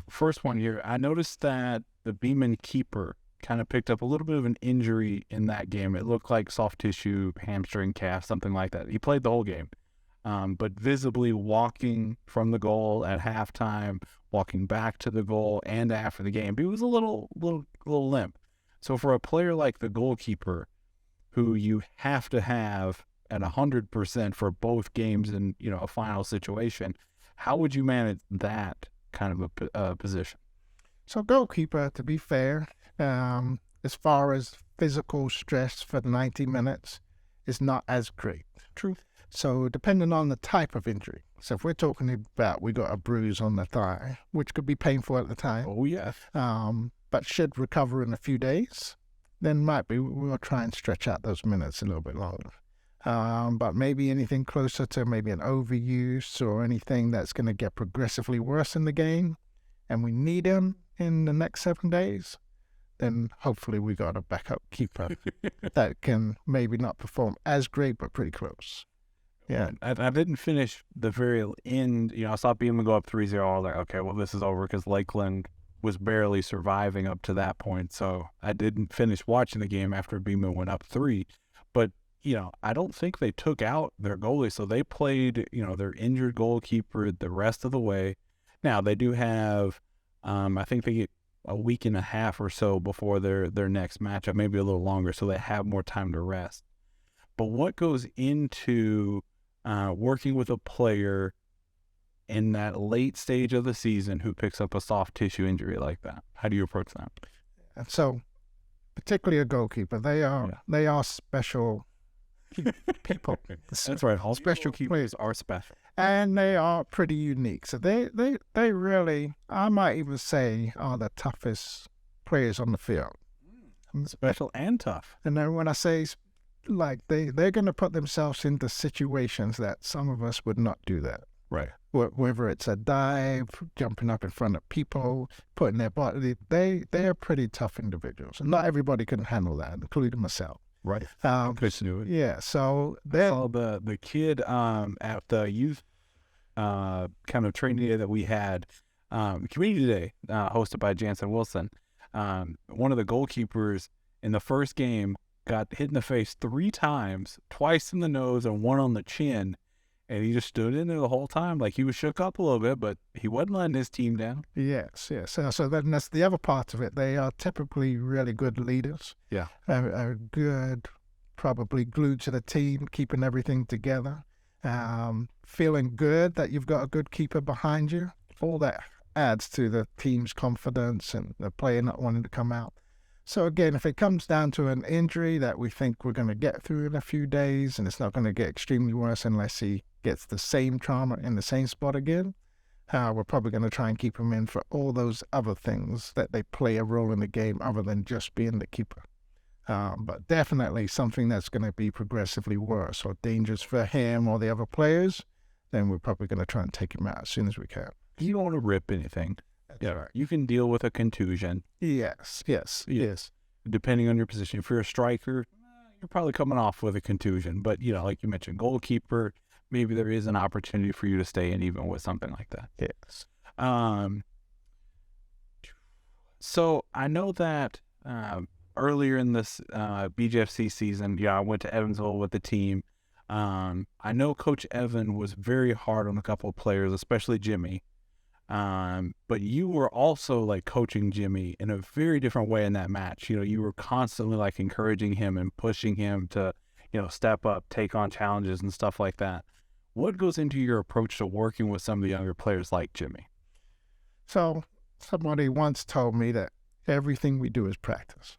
First one here, I noticed that the Beeman keeper kind of picked up a little bit of an injury in that game. It looked like soft tissue, hamstring, calf, something like that. He played the whole game, but visibly walking from the goal at halftime, walking back to the goal and after the game, he was a little limp. So for a player like the goalkeeper, who you have to have at 100% for both games in a final situation, how would you manage that kind of a position? So goalkeeper, to be fair, as far as physical stress for the 90 minutes, is not as great. True. So depending on the type of injury. So if we're talking about we got a bruise on the thigh, which could be painful at the time. Oh, yeah. But should recover in a few days, then might be we'll try and stretch out those minutes a little bit longer. But maybe anything closer to maybe an overuse or anything that's going to get progressively worse in the game, and we need him in the next 7 days, then hopefully we got a backup keeper that can maybe not perform as great, but pretty close. Yeah. I didn't finish the very end. I saw Beeman go up 3-0. I was like, okay, well, this is over because Lakeland was barely surviving up to that point. So I didn't finish watching the game after Beeman went up 3. But, I don't think they took out their goalie. So they played, their injured goalkeeper the rest of the way. Now, they do have, I think they get a week and a half or so before their next matchup, maybe a little longer, so they have more time to rest. But what goes into working with a player in that late stage of the season who picks up a soft tissue injury like that? How do you approach that? And so, particularly a goalkeeper, they are special people. That's right. All special keepers are special. And they are pretty unique. So they really, I might even say, are the toughest players on the field. Special and tough. And then when I say, like, they're going to put themselves into situations that some of us would not do that. Right. Whether it's a dive, jumping up in front of people, putting their body, they are pretty tough individuals. And not everybody can handle that, including myself. Right. Chris knew it. Yeah. So I saw the kid at the youth kind of training day that we had, community day, hosted by Jansen Wilson. One of the goalkeepers in the first game got hit in the face 3 times, twice in the nose and 1 on the chin. and he just stood in there the whole time. Like, he was shook up a little bit, but he wasn't letting his team down. Yes. So then that's the other part of it. They are typically really good leaders. Yeah. Are good, probably glued to the team, keeping everything together. Feeling good that you've got a good keeper behind you. All that adds to the team's confidence and the player not wanting to come out. So again, if it comes down to an injury that we think we're going to get through in a few days, and it's not going to get extremely worse unless he gets the same trauma in the same spot again, we're probably going to try and keep him in for all those other things that they play a role in the game other than just being the keeper. But definitely something that's going to be progressively worse or dangerous for him or the other players, then we're probably going to try and take him out as soon as we can. You don't want to rip anything. That's right. You can deal with a contusion. Yes. Depending on your position. If you're a striker, you're probably coming off with a contusion. But, like you mentioned, goalkeeper, maybe there is an opportunity for you to stay in even with something like that. Yes. So I know that earlier in this BGFC season, I went to Evansville with the team. I know Coach Evan was very hard on a couple of players, especially Jimmie. But you were also like coaching Jimmie in a very different way in that match. You were constantly like encouraging him and pushing him to, step up, take on challenges and stuff like that. What goes into your approach to working with some of the younger players like Jimmie? So somebody once told me that everything we do is practice.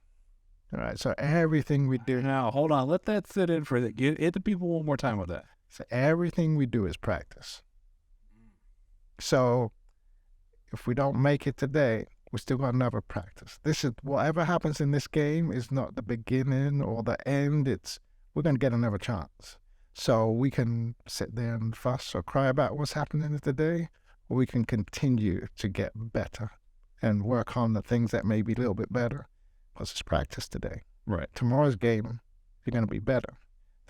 All right. So everything we do. Now, hold on. Let that sit in for that. Hit the people one more time with that. So everything we do is practice. So if we don't make it today, we still got another practice. This is whatever happens in this game is not the beginning or the end. We're going to get another chance. So we can sit there and fuss or cry about what's happening today, or we can continue to get better and work on the things that may be a little bit better because it's practice today. Right. Tomorrow's game, you're going to be better.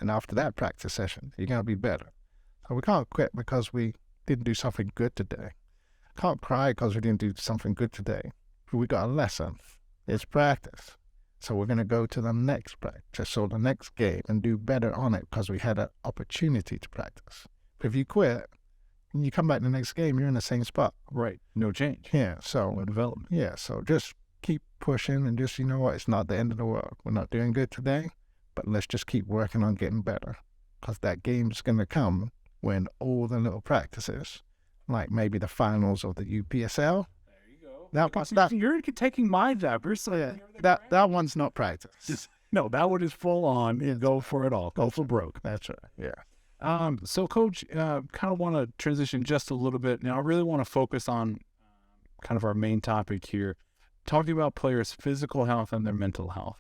And after that practice session, you're going to be better. So we can't quit because we didn't do something good today. Can't cry because we didn't do something good today. We got a lesson. It's practice. So we're going to go to the next practice or the next game and do better on it because we had an opportunity to practice. But if you quit and you come back to the next game, you're in the same spot. Right. No change. Yeah. So no development. Yeah. So just keep pushing and just, it's not the end of the world. We're not doing good today, but let's just keep working on getting better because that game's going to come when all the little practices, like maybe the finals of the UPSL. There you go. You're taking my job. You're saying that one's not practice. No, that one is full on. Go for it all. Go for broke. That's right. Yeah. So, Coach, kind of want to transition just a little bit. Now, I really want to focus on kind of our main topic here, talking about players' physical health and their mental health.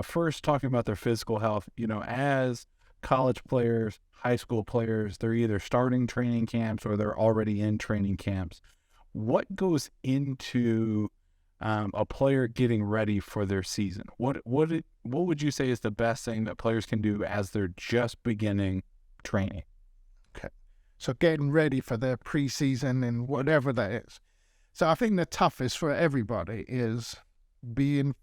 First, talking about their physical health, as college players, high school players, they're either starting training camps or they're already in training camps. What goes into a player getting ready for their season? What would you say is the best thing that players can do as they're just beginning training? Okay. So getting ready for their preseason and whatever that is. So I think the toughest for everybody is being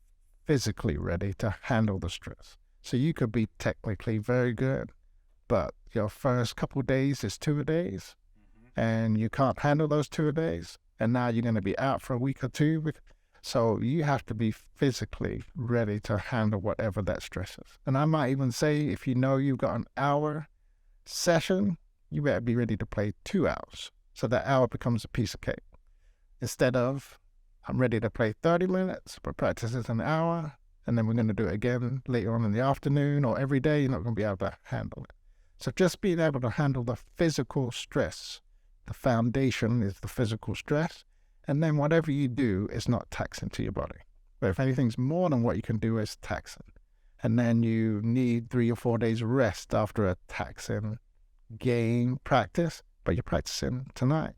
physically ready to handle the stress. So you could be technically very good, but your first couple of days is 2 days, and you can't handle those 2 days, and now you're going to be out for a week or two. So you have to be physically ready to handle whatever that stress is. And I might even say, if you've got an hour session, you better be ready to play 2 hours. So that hour becomes a piece of cake. Instead of, I'm ready to play 30 minutes, but practice is an hour, and then we're going to do it again later on in the afternoon or every day, you're not going to be able to handle it. So just being able to handle the physical stress, the foundation is the physical stress, and then whatever you do is not taxing to your body. But if anything's more than what you can do is taxing. And then you need 3 or 4 days rest after a taxing game practice, but you're practicing tonight.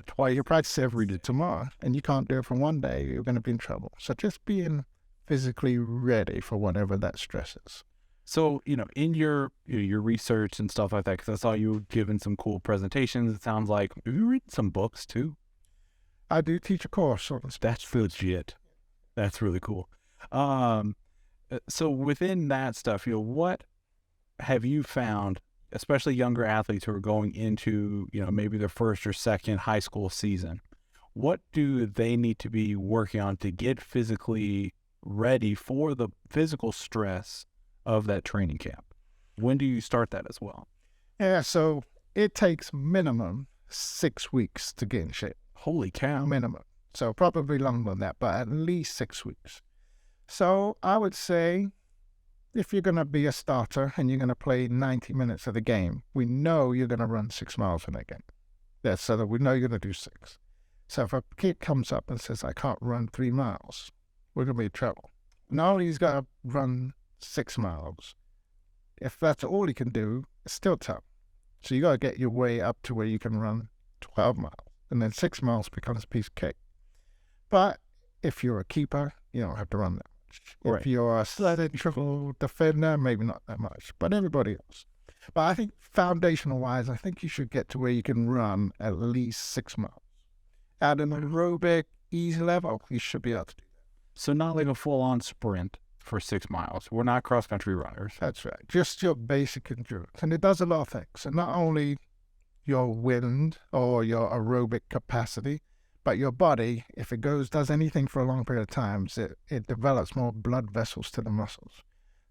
Twice. You practice every day tomorrow, and you can't do it for one day, you're going to be in trouble. So just being physically ready for whatever that stress is. So, in your research and stuff like that, because I saw you giving some cool presentations, it sounds like you read some books too. I do teach a course on this. That's legit. That's really cool. So within that stuff, what have you found especially younger athletes who are going into, maybe their first or second high school season, what do they need to be working on to get physically ready for the physical stress of that training camp? When do you start that as well? Yeah, so it takes minimum 6 weeks to get in shape. Holy cow. Minimum. So probably longer than that, but at least 6 weeks. So I would say if you're going to be a starter and you're going to play 90 minutes of the game, we know you're going to run 6 miles in that game. That's so that we know you're going to do 6. So if a kid comes up and says, I can't run 3 miles, we're going to be in trouble. Not only he's got to run 6 miles, if that's all he can do, it's still tough. So you got to get your way up to where you can run 12 miles. And then 6 miles becomes a piece of cake. But if you're a keeper, you don't have to run that much. Right. If you're a central defender, maybe not that much. But everybody else. But I think foundational-wise, I think you should get to where you can run at least 6 miles. At an aerobic, easy level, you should be able to do that. So not like a full-on sprint for 6 miles. We're not cross-country runners. That's right. Just your basic endurance. And it does a lot of things. And not only your wind or your aerobic capacity, but your body, if it does anything for a long period of time, it develops more blood vessels to the muscles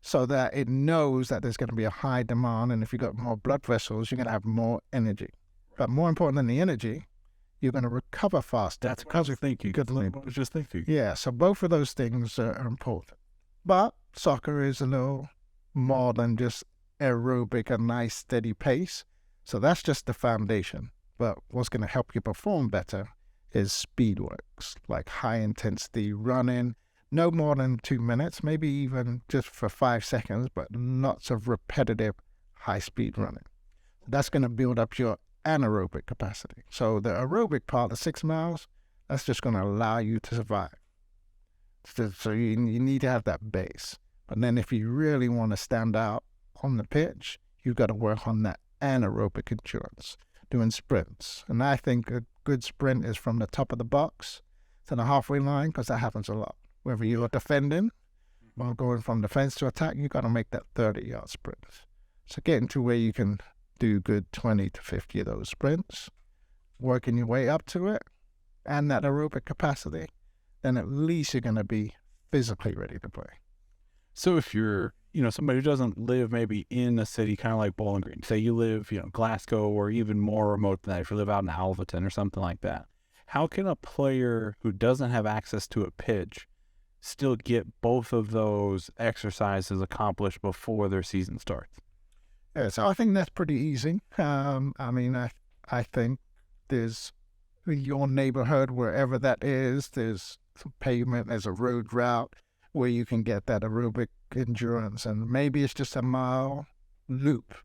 so that it knows that there's going to be a high demand. And if you've got more blood vessels, you're going to have more energy. But more important than the energy, you're going to recover faster. That's what I was thinking. Good I was just thinking. Yeah, so both of those things are important. But soccer is a little more than just aerobic, a nice steady pace. So that's just the foundation. But what's going to help you perform better is speed works, like high intensity running, no more than 2 minutes, maybe even just for 5 seconds, but lots of repetitive high speed running. That's going to build up your anaerobic capacity. So the aerobic part, the 6 miles, that's just going to allow you to survive. So you need to have that base. But then if you really want to stand out on the pitch, you've got to work on that anaerobic endurance, doing sprints. And I think a good sprint is from the top of the box to the halfway line, because that happens a lot. Whether you're defending or going from defense to attack, you've got to make that 30-yard sprint. So getting to where you can do good 20 to 50 of those sprints, working your way up to it, and that aerobic capacity, then at least you're going to be physically ready to play. So if you're, somebody who doesn't live maybe in a city kind of like Bowling Green, say you live, Glasgow or even more remote than that, if you live out in Alvaton or something like that, how can a player who doesn't have access to a pitch still get both of those exercises accomplished before their season starts? Yeah, so I think that's pretty easy. I think there's your neighborhood, wherever that is, there's some pavement, there's a road route where you can get that aerobic endurance. And maybe it's just a mile loop.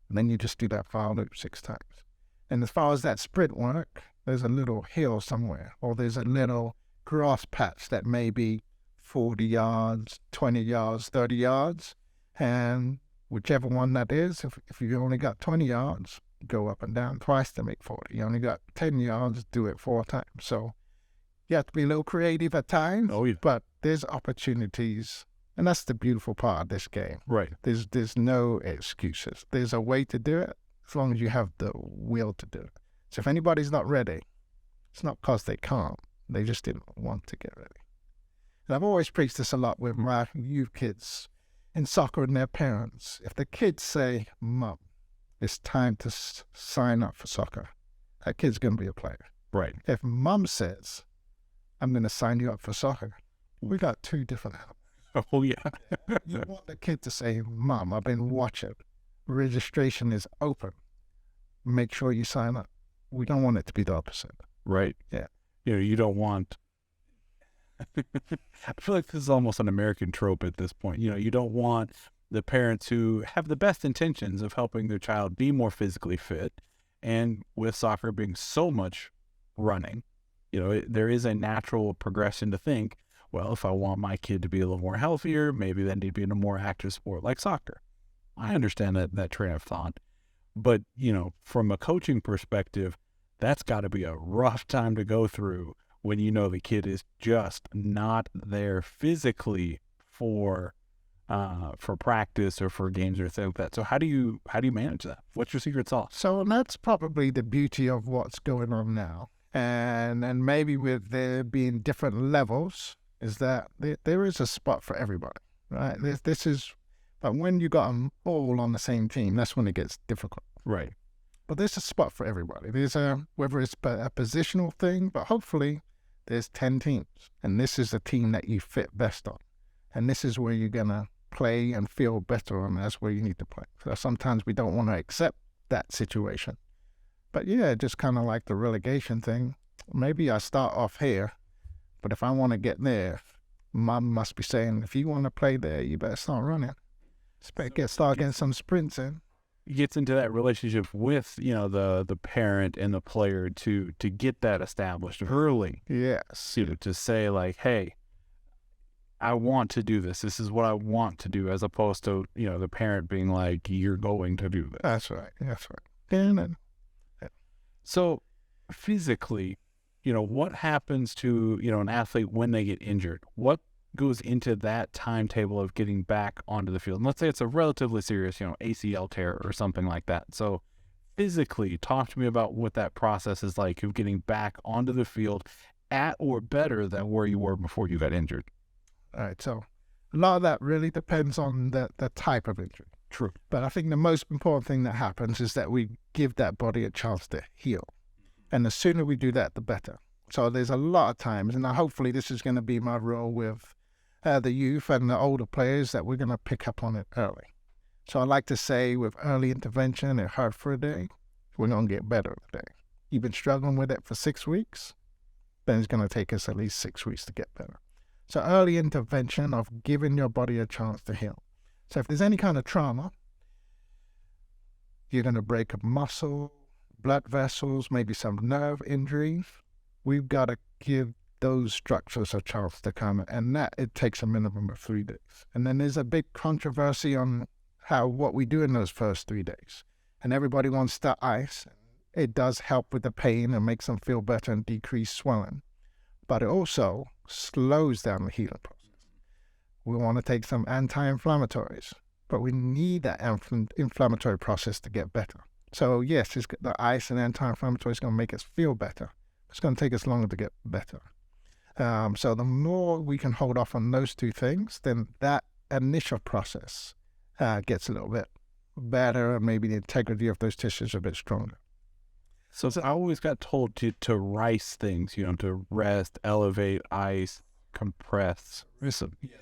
And then you just do that mile loop 6 times. And as far as that sprint work, there's a little hill somewhere, or there's a little grass patch that may be 40 yards, 20 yards, 30 yards. And whichever one that is, if you only got 20 yards, go up and down twice to make 40. You only got 10 yards, do it 4 times. So you have to be a little creative at times, but there's opportunities. And that's the beautiful part of this game. Right. There's no excuses. There's a way to do it as long as you have the will to do it. So if anybody's not ready, it's not because they can't. They just didn't want to get ready. And I've always preached this a lot with my youth kids in soccer and their parents. If the kids say, Mom, it's time to sign up for soccer, that kid's going to be a player. Right. If Mom says, I'm going to sign you up for soccer, we got 2 different animals. Oh, yeah. You want the kid to say, Mom, I've been watching. Registration is open. Make sure you sign up. We don't want it to be the opposite. Right. Yeah. You don't want... I feel like this is almost an American trope at this point. You don't want the parents who have the best intentions of helping their child be more physically fit. And with soccer being so much running, there is a natural progression to think, well, if I want my kid to be a little more healthier, maybe they need to be in a more active sport like soccer. I understand that train of thought. But, from a coaching perspective, that's got to be a rough time to go through when the kid is just not there physically for for practice or for games or things like that. So how do you manage that? What's your secret sauce? So that's probably the beauty of what's going on now. And maybe with there being different levels, is that there is a spot for everybody, right? But when you got them all on the same team, that's when it gets difficult. Right. But there's a spot for everybody. Whether it's a positional thing, but hopefully there's 10 teams. And this is a team that you fit best on. And this is where you're going to play and feel better on. That's where you need to play. So sometimes we don't want to accept that situation. But yeah, just kind of like the relegation thing. Maybe I start off here, but if I want to get there, Mom must be saying, if you want to play there, you better start running. Start getting some sprints in. It gets into that relationship with, the parent and the player to get that established early. Yes. To say like, hey, I want to do this. This is what I want to do, as opposed to, the parent being like, you're going to do this. That's right. And so physically, what happens to, an athlete when they get injured? What goes into that timetable of getting back onto the field? And let's say it's a relatively serious, ACL tear or something like that. So physically, talk to me about what that process is like of getting back onto the field at or better than where you were before you got injured. All right. So a lot of that really depends on the type of injury. True. But I think the most important thing that happens is that we give that body a chance to heal. And the sooner we do that, the better. So there's a lot of times, and hopefully this is going to be my role with the youth and the older players, that we're going to pick up on it early. So I like to say with early intervention, it hurt for a day, we're going to get better in a day. You've been struggling with it for 6 weeks, then it's going to take us at least 6 weeks to get better. So early intervention of giving your body a chance to heal. So if there's any kind of trauma, you're going to break a muscle, blood vessels, maybe some nerve injury, we've got to give those structures a chance to come, and that it takes a minimum of 3 days. And then there's a big controversy on what we do in those first 3 days. And everybody wants the ice. It does help with the pain and makes them feel better and decrease swelling. But it also slows down the healing process. We want to take some anti-inflammatories, but we need that inflammatory process to get better. So yes, the ice and anti-inflammatory is going to make us feel better. It's going to take us longer to get better. So the more we can hold off on those two things, then that initial process gets a little bit better, and maybe the integrity of those tissues are a bit stronger. So I always got told to rice things, to rest, elevate, ice, compress.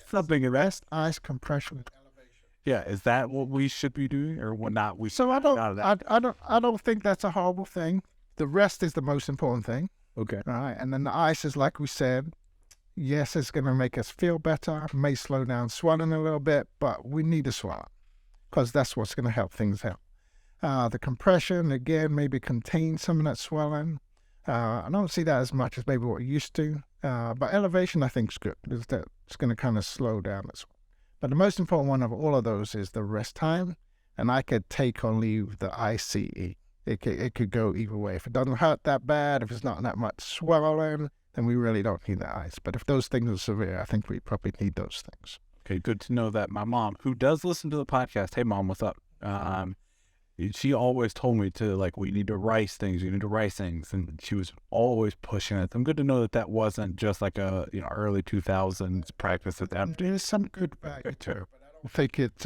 Something rest, ice, compression, elevation. Yeah, is that what we should be doing, or what not? So I don't think that's a horrible thing. The rest is the most important thing. Okay. All right, and then the ice is, like we said, yes, it's going to make us feel better, may slow down swelling a little bit, but we need to swallow because that's what's going to help things out. The compression, again, maybe contain some of that swelling. I don't see that as much as maybe what we used to, but elevation I think is good. It's going to kind of slow down the swelling. But the most important one of all of those is the rest time, and I could take or leave the ICE. It could go either way. If it doesn't hurt that bad, if it's not that much swelling, then we really don't need the ice. But if those things are severe, I think we probably need those things. Okay, good to know that. My mom, who does listen to the podcast, hey mom, what's up? She always told me we need to rice things, and she was always pushing it. I'm good to know that wasn't just like a early 2000s practice. There's some good value to it, but I don't think it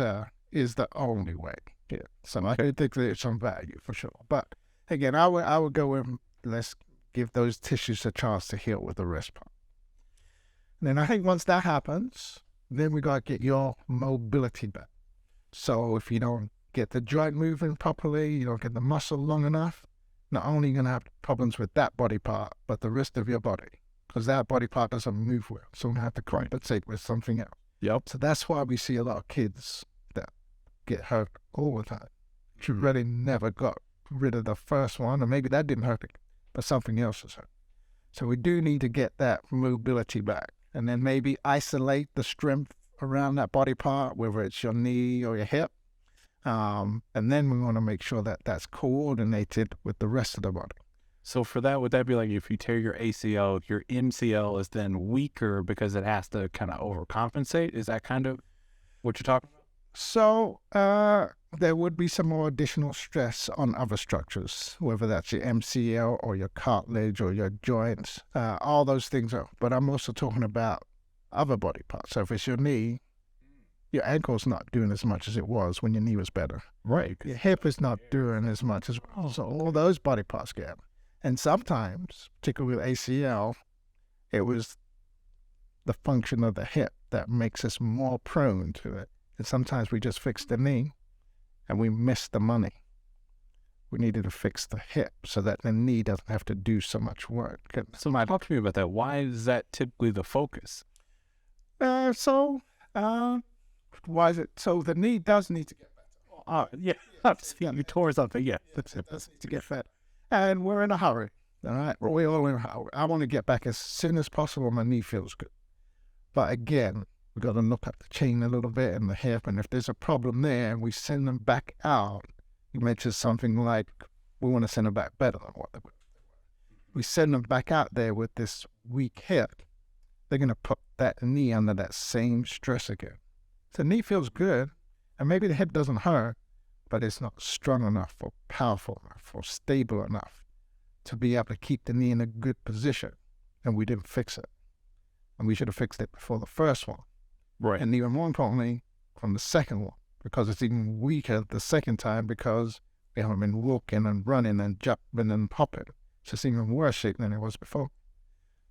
is the only way. Yeah, so I think there's some value for sure. But again, I would go with, let's give those tissues a chance to heal with the rest part. And then I think once that happens, then we got to get your mobility back. So if you don't get the joint moving properly, you don't get the muscle long enough, not only are you going to have problems with that body part, but the rest of your body, because that body part doesn't move well. So we have to compensate with something else. Yep. So that's why we see a lot of kids that get hurt all the time. She really never got rid of the first one, or maybe that didn't hurt it, but something else was hurt. So we do need to get that mobility back, and then maybe isolate the strength around that body part, whether it's your knee or your hip. And then we want to make sure that that's coordinated with the rest of the body. So for that, would that be like if you tear your ACL, your MCL is then weaker because it has to kind of overcompensate? Is that kind of what you're talking about? So there would be some more additional stress on other structures, whether that's your MCL or your cartilage or your joints, all those things are. But I'm also talking about other body parts. So if it's your knee, your ankle's not doing as much as it was when your knee was better. Right. Your hip is not doing as much as well. So all those body parts get. And sometimes, particularly with ACL, it was the function of the hip that makes us more prone to it. And sometimes we just fix the knee and we miss the money. We needed to fix the hip so that the knee doesn't have to do so much work. So talk to me about that. Why is that typically the focus? Why is it? So the knee does need to get better. Yeah, you tore something. Yeah, it does need to get better. And we're in a hurry. All right, we're all in a hurry. I want to get back as soon as possible. My knee feels good. But again, we've got to look at the chain a little bit and the hip. And if there's a problem there and we send them back out, you mentioned something like we want to send them back better than what they were. We send them back out there with this weak hip, they're going to put that knee under that same stress again. So the knee feels good, and maybe the hip doesn't hurt, but it's not strong enough or powerful enough or stable enough to be able to keep the knee in a good position, and we didn't fix it. And we should have fixed it before the first one. Right. And even more importantly, from the second one, because it's even weaker the second time because we haven't been walking and running and jumping and hopping. So it's even worse shape than it was before.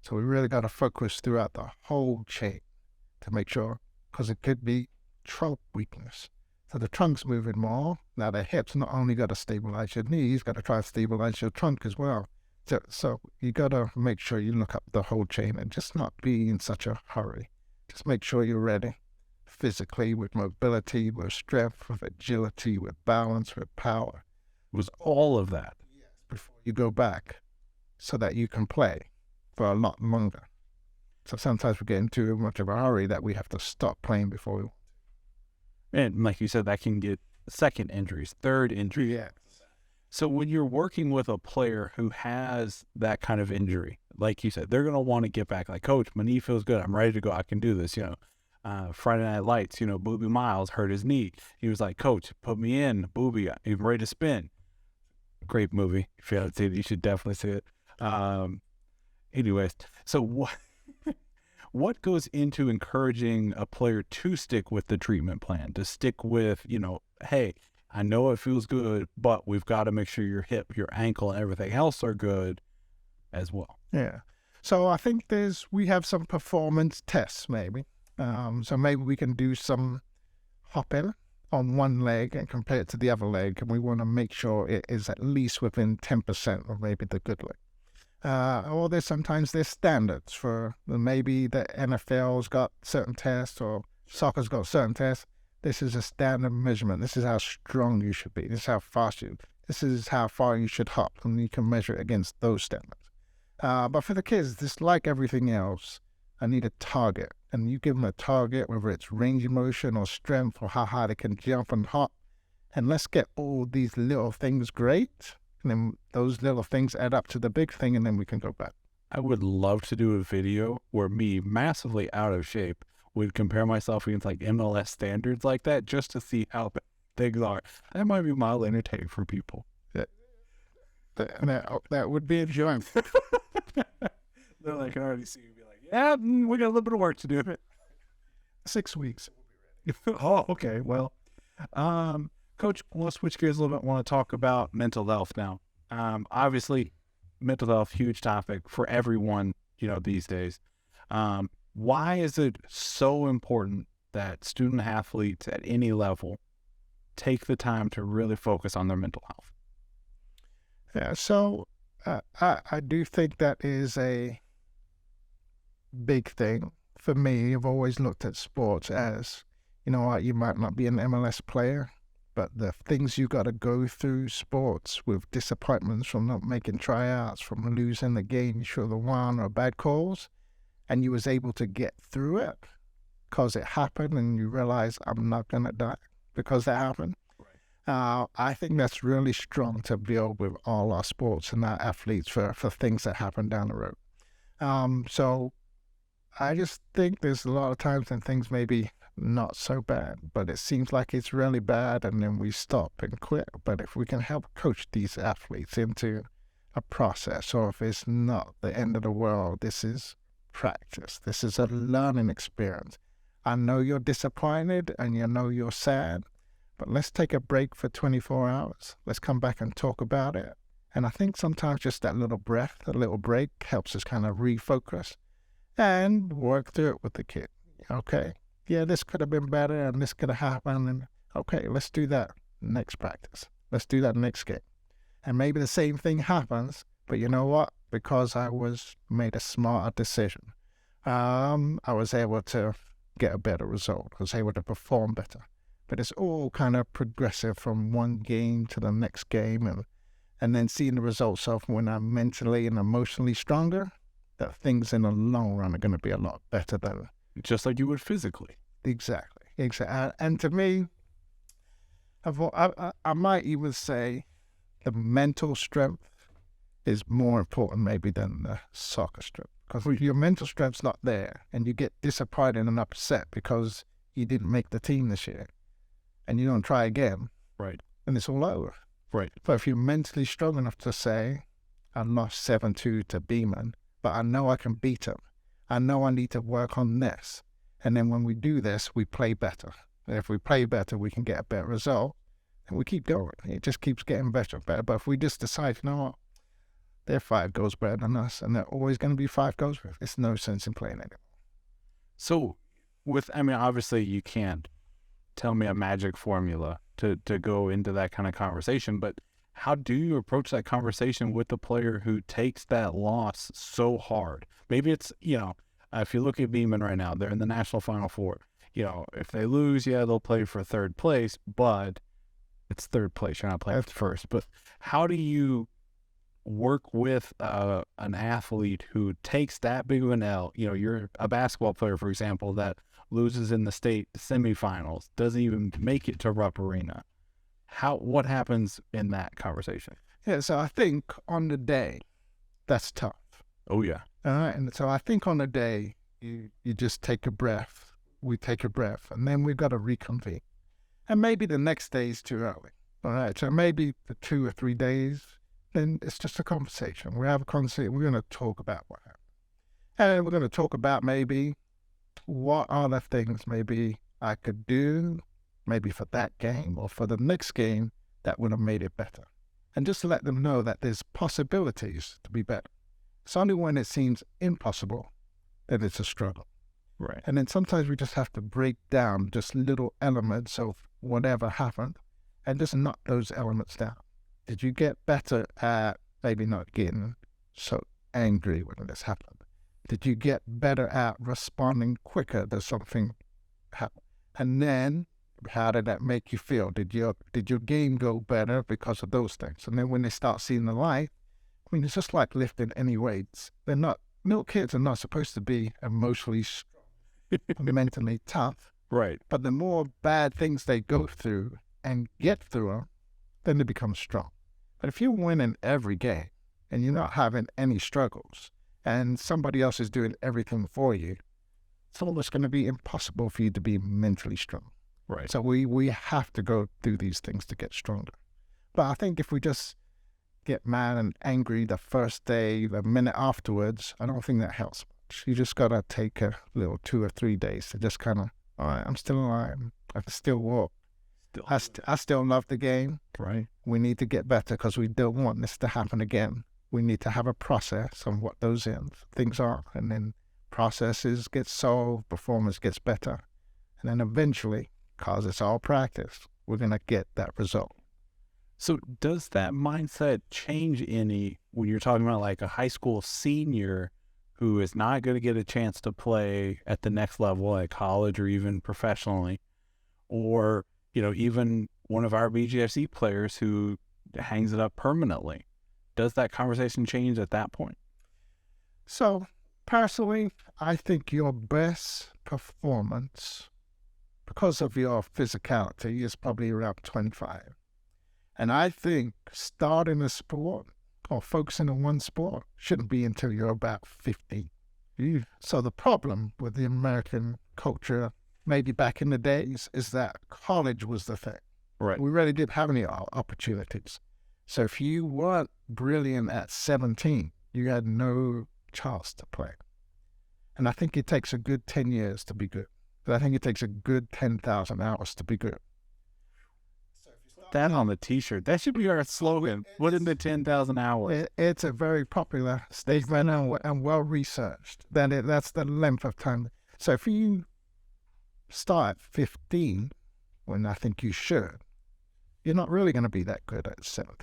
So we really got to focus throughout the whole chain to make sure, because it could be trunk weakness. So the trunk's moving more. Now the hips not only got to stabilize your knees, got to try to stabilize your trunk as well. So you got to make sure you look up the whole chain and just not be in such a hurry. Just make sure you're ready physically, with mobility, with strength, with agility, with balance, with power. It was all of that. Yes, before you go back so that you can play for a lot longer. So sometimes we get into much of a hurry that we have to stop playing before we want to. And like you said, that can get second injuries, third injury. Yeah. So when you're working with a player who has that kind of injury, like you said, they're going to want to get back. Like, coach, my knee feels good. I'm ready to go. I can do this. Friday Night Lights, Booby Miles hurt his knee. He was like, coach, put me in. Booby, I'm ready to spin. Great movie. If you haven't seen it, you should definitely see it. Anyways, so what goes into encouraging a player to stick with the treatment plan, to stick with, hey, I know it feels good, but we've got to make sure your hip, your ankle, and everything else are good as well. Yeah. So I think we have some performance tests maybe. So maybe we can do some hopping on one leg and compare it to the other leg, and we want to make sure it is at least within 10% of maybe the good leg. Or sometimes there's standards for maybe the NFL's got certain tests or soccer's got certain tests. This is a standard measurement. This is how strong you should be. This is how fast this is how far you should hop, and you can measure it against those standards. But for the kids, just like everything else, I need a target. And you give them a target, whether it's range of motion or strength or how high they can jump and hop. And let's get all these little things great. And then those little things add up to the big thing, and then we can go back. I would love to do a video where me, massively out of shape, would compare myself against like MLS standards like that, just to see how things are. That might be mildly entertaining for people. That would be enjoyable. They're like, I can already see you be like, yeah, we got a little bit of work to do. 6 weeks. Oh, okay. Well, Coach, we'll switch gears a little bit. Want to talk about mental health now. Obviously, mental health, huge topic for everyone, these days. Why is it so important that student athletes at any level take the time to really focus on their mental health? Yeah, so I do think that is a big thing. For me, I've always looked at sports as, you might not be an MLS player, but the things you got to go through sports with disappointments from not making tryouts, from losing the game you should have won, or bad calls, and you was able to get through it because it happened and you realize I'm not going to die because that happened. Right. I think that's really strong to build with all our sports and our athletes for things that happen down the road. So I just think there's a lot of times when things maybe not so bad, but it seems like it's really bad, and then we stop and quit. But if we can help coach these athletes into a process, or if it's not the end of the world, this is practice. This is a learning experience. I know you're disappointed and you know you're sad, but let's take a break for 24 hours. Let's come back and talk about it. And I think sometimes just that little breath, a little break helps us kind of refocus and work through it with the kid. Okay, yeah, this could have been better and this could have happened. And okay, let's do that next practice. Let's do that next game. And maybe the same thing happens, but you know what? Because I made a smarter decision, I was able to get a better result. I was able to perform better. But it's all kind of progressive from one game to the next game, and then seeing the results of when I'm mentally and emotionally stronger, that things in the long run are going to be a lot better than just like you would physically. Exactly. And to me, I might even say the mental strength is more important maybe than the soccer strength. Because if your mental strength's not there and you get disappointed and upset because you didn't make the team this year and you don't try again, right, and it's all over. Right. But if you're mentally strong enough to say, I lost 7-2 to Beeman, but I know I can beat him. I know I need to work on this. And then when we do this, we play better. And if we play better, we can get a better result. And we keep going. It just keeps getting better and better. But if we just decide, you know what, they're 5 goals better than us, and they're always going to be 5 goals better, it's no sense in playing anymore. So, obviously you can't tell me a magic formula to go into that kind of conversation, but how do you approach that conversation with the player who takes that loss so hard? Maybe it's, if you look at Beeman right now, they're in the National Final Four. If they lose, they'll play for third place, but it's third place. You're not playing for first. But how do you work with an athlete who takes that big of an L? You're a basketball player, for example, that loses in the state semifinals, doesn't even make it to Rupp Arena. What happens in that conversation? Yeah, so I think on the day, that's tough. Oh, yeah. All right, and so I think on the day, you just take a breath. We take a breath, and then we've got to reconvene. And maybe the next day is too early. All right, so maybe the 2 or 3 days, then it's just a conversation. We have a conversation. We're going to talk about what happened. And we're going to talk about maybe what are the things maybe I could do, maybe for that game or for the next game, that would have made it better. And just to let them know that there's possibilities to be better. It's only when it seems impossible that it's a struggle. Right. And then sometimes we just have to break down just little elements of whatever happened and just knock those elements down. Did you get better at maybe not getting so angry when this happened? Did you get better at responding quicker to something happen? And then how did that make you feel? Did your game go better because of those things? And then when they start seeing the light, it's just like lifting any weights. Little kids are not supposed to be emotionally strong, mentally tough. Right. But the more bad things they go through and get through them, then they become strong. But if you're winning every game and you're not having any struggles and somebody else is doing everything for you, it's almost going to be impossible for you to be mentally strong. Right. So we have to go through these things to get stronger. But I think if we just get mad and angry the first day, the minute afterwards, I don't think that helps much. You just got to take a little 2 or 3 days to just kind of, all right, I'm still alive. I can still walk. I still love the game. Right. We need to get better because we don't want this to happen again. We need to have a process on what those things are. And then processes get solved, performance gets better. And then eventually, because it's all practice, we're going to get that result. So does that mindset change any when you're talking about like a high school senior who is not going to get a chance to play at the next level, like college or even professionally, or, even one of our BGFC players who hangs it up permanently? Does that conversation change at that point? So personally, I think your best performance, because of your physicality, is probably around 25. And I think starting a sport or focusing on one sport shouldn't be until you're about 50. So the problem with the American culture maybe back in the days is that college was the thing. Right. We really didn't have any opportunities. So if you weren't brilliant at 17, you had no chance to play. And I think it takes a good 10 years to be good. But I think it takes a good 10,000 hours to be good. That on the T-shirt. That should be our slogan. What in the 10,000 hours? It's a very popular statement and well researched. That's the length of time. So if you start at 15, when I think you should, you're not really going to be that good at 17.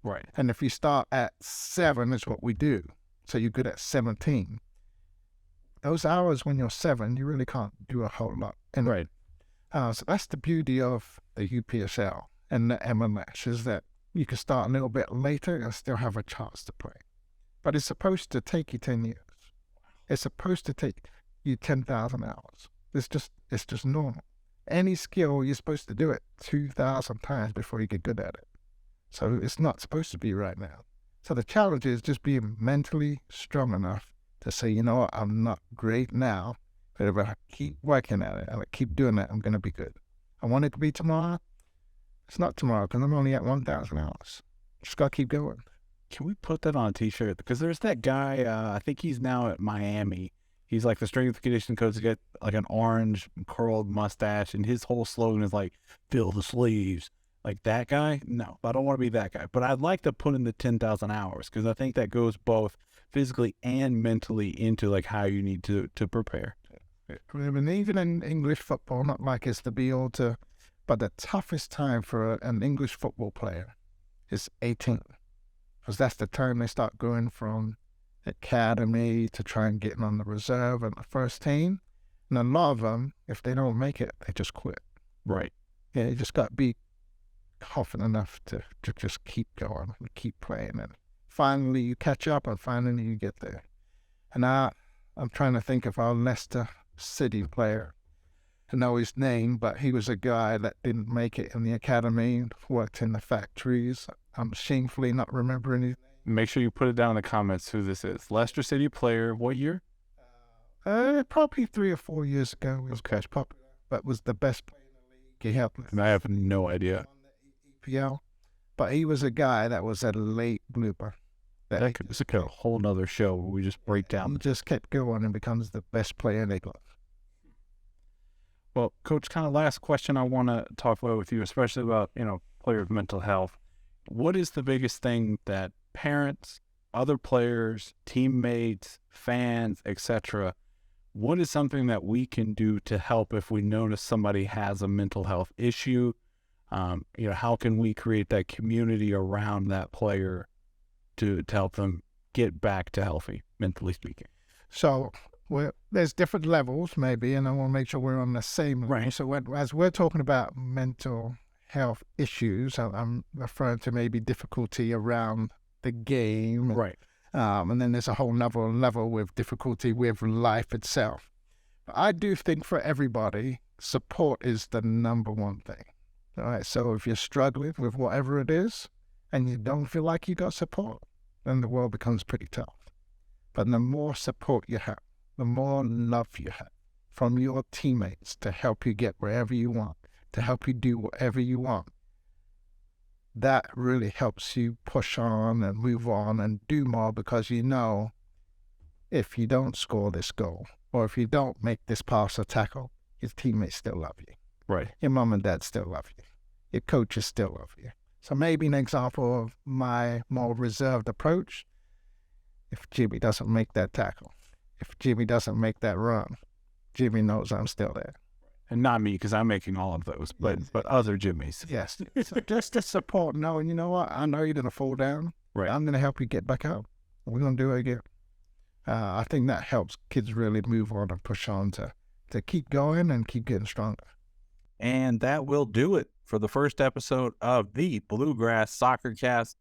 Right. And if you start at 7, is what we do. So you're good at 17. Those hours when you're 7, you really can't do a whole lot. And Right. So that's the beauty of the UPSL and the MLS, is that you can start a little bit later and still have a chance to play. But it's supposed to take you 10 years. It's supposed to take you 10,000 hours. It's just normal. Any skill, you're supposed to do it 2,000 times before you get good at it. So it's not supposed to be right now. So the challenge is just being mentally strong enough to say, you know what, I'm not great now, but if I keep working at it and I keep doing it, I'm going to be good. I want it to be tomorrow. It's not tomorrow because I'm only at 1,000 hours. Just got to keep going. Can we put that on a T-shirt? Because there's that guy, I think he's now at Miami. He's like the strength and conditioning coach. He's got like an orange curled mustache, and his whole slogan is like, fill the sleeves. Like that guy? No, I don't want to be that guy. But I'd like to put in the 10,000 hours because I think that goes both physically and mentally into like how you need to prepare. I mean, even in English football, not like it's the be-all to, but the toughest time for an English football player is 18. Because that's the time they start going from academy to try and get on the reserve and the first team. And a lot of them, if they don't make it, they just quit. Right. Yeah, you just got to be confident enough to just keep going and keep playing. And finally you catch up and finally you get there. And I'm trying to think of our Leicester City player. I know his name, but he was a guy that didn't make it in the academy, worked in the factories. I'm shamefully not remembering his name. Make sure you put it down in the comments who this is. Leicester City player, what year? Probably 3 or 4 years ago. He was quite popular, but was the best player in the league. He helped. And I have no idea. EPL. But he was a guy that was a late blooper. That could be a whole nother show where we just break down. Just kept going and becomes the best player in the club. Well, Coach, kind of last question I want to talk about with you, especially about, player mental health. What is the biggest thing that parents, other players, teammates, fans, etc., what is something that we can do to help if we notice somebody has a mental health issue? How can we create that community around that player to help them get back to healthy, mentally speaking? So there's different levels maybe, and I want to make sure we're on the same level. Right. So as we're talking about mental health issues, I'm referring to maybe difficulty around the game. Right. And then there's a whole nother level with difficulty with life itself. But I do think for everybody, support is the number one thing. All right. So if you're struggling with whatever it is and you don't feel like you got support, then the world becomes pretty tough. But the more support you have, the more love you have from your teammates to help you get wherever you want, to help you do whatever you want, that really helps you push on and move on and do more, because if you don't score this goal or if you don't make this pass or tackle, your teammates still love you. Right. Your mom and dad still love you. Your coaches still love you. So maybe an example of my more reserved approach, if Jimmie doesn't make that tackle, if Jimmie doesn't make that run, Jimmie knows I'm still there. And not me, because I'm making all of those, but other Jimmies. Yes. So just to support, knowing, you know what, I know you're going to fall down. Right. I'm going to help you get back up. We're going to do it again. I think that helps kids really move on and push on to keep going and keep getting stronger. And that will do it for the first episode of the Bluegrass Soccer Cast.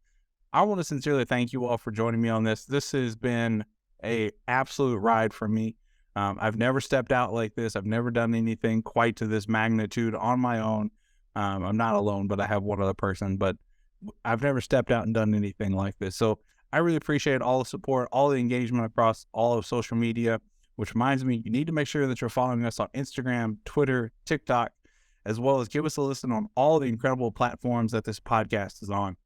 I want to sincerely thank you all for joining me on this. This has been an absolute ride for me. I've never stepped out like this. I've never done anything quite to this magnitude on my own. I'm not alone, but I have one other person, but I've never stepped out and done anything like this. So I really appreciate all the support, all the engagement across all of social media. which reminds me, you need to make sure that you're following us on Instagram, Twitter, TikTok, as well as give us a listen on all the incredible platforms that this podcast is on.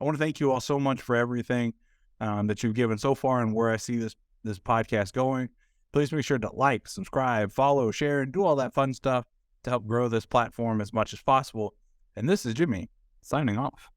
I want to thank you all so much for everything that you've given so far and where I see this podcast going. Please make sure to like, subscribe, follow, share, and do all that fun stuff to help grow this platform as much as possible. And this is Jimmie, signing off.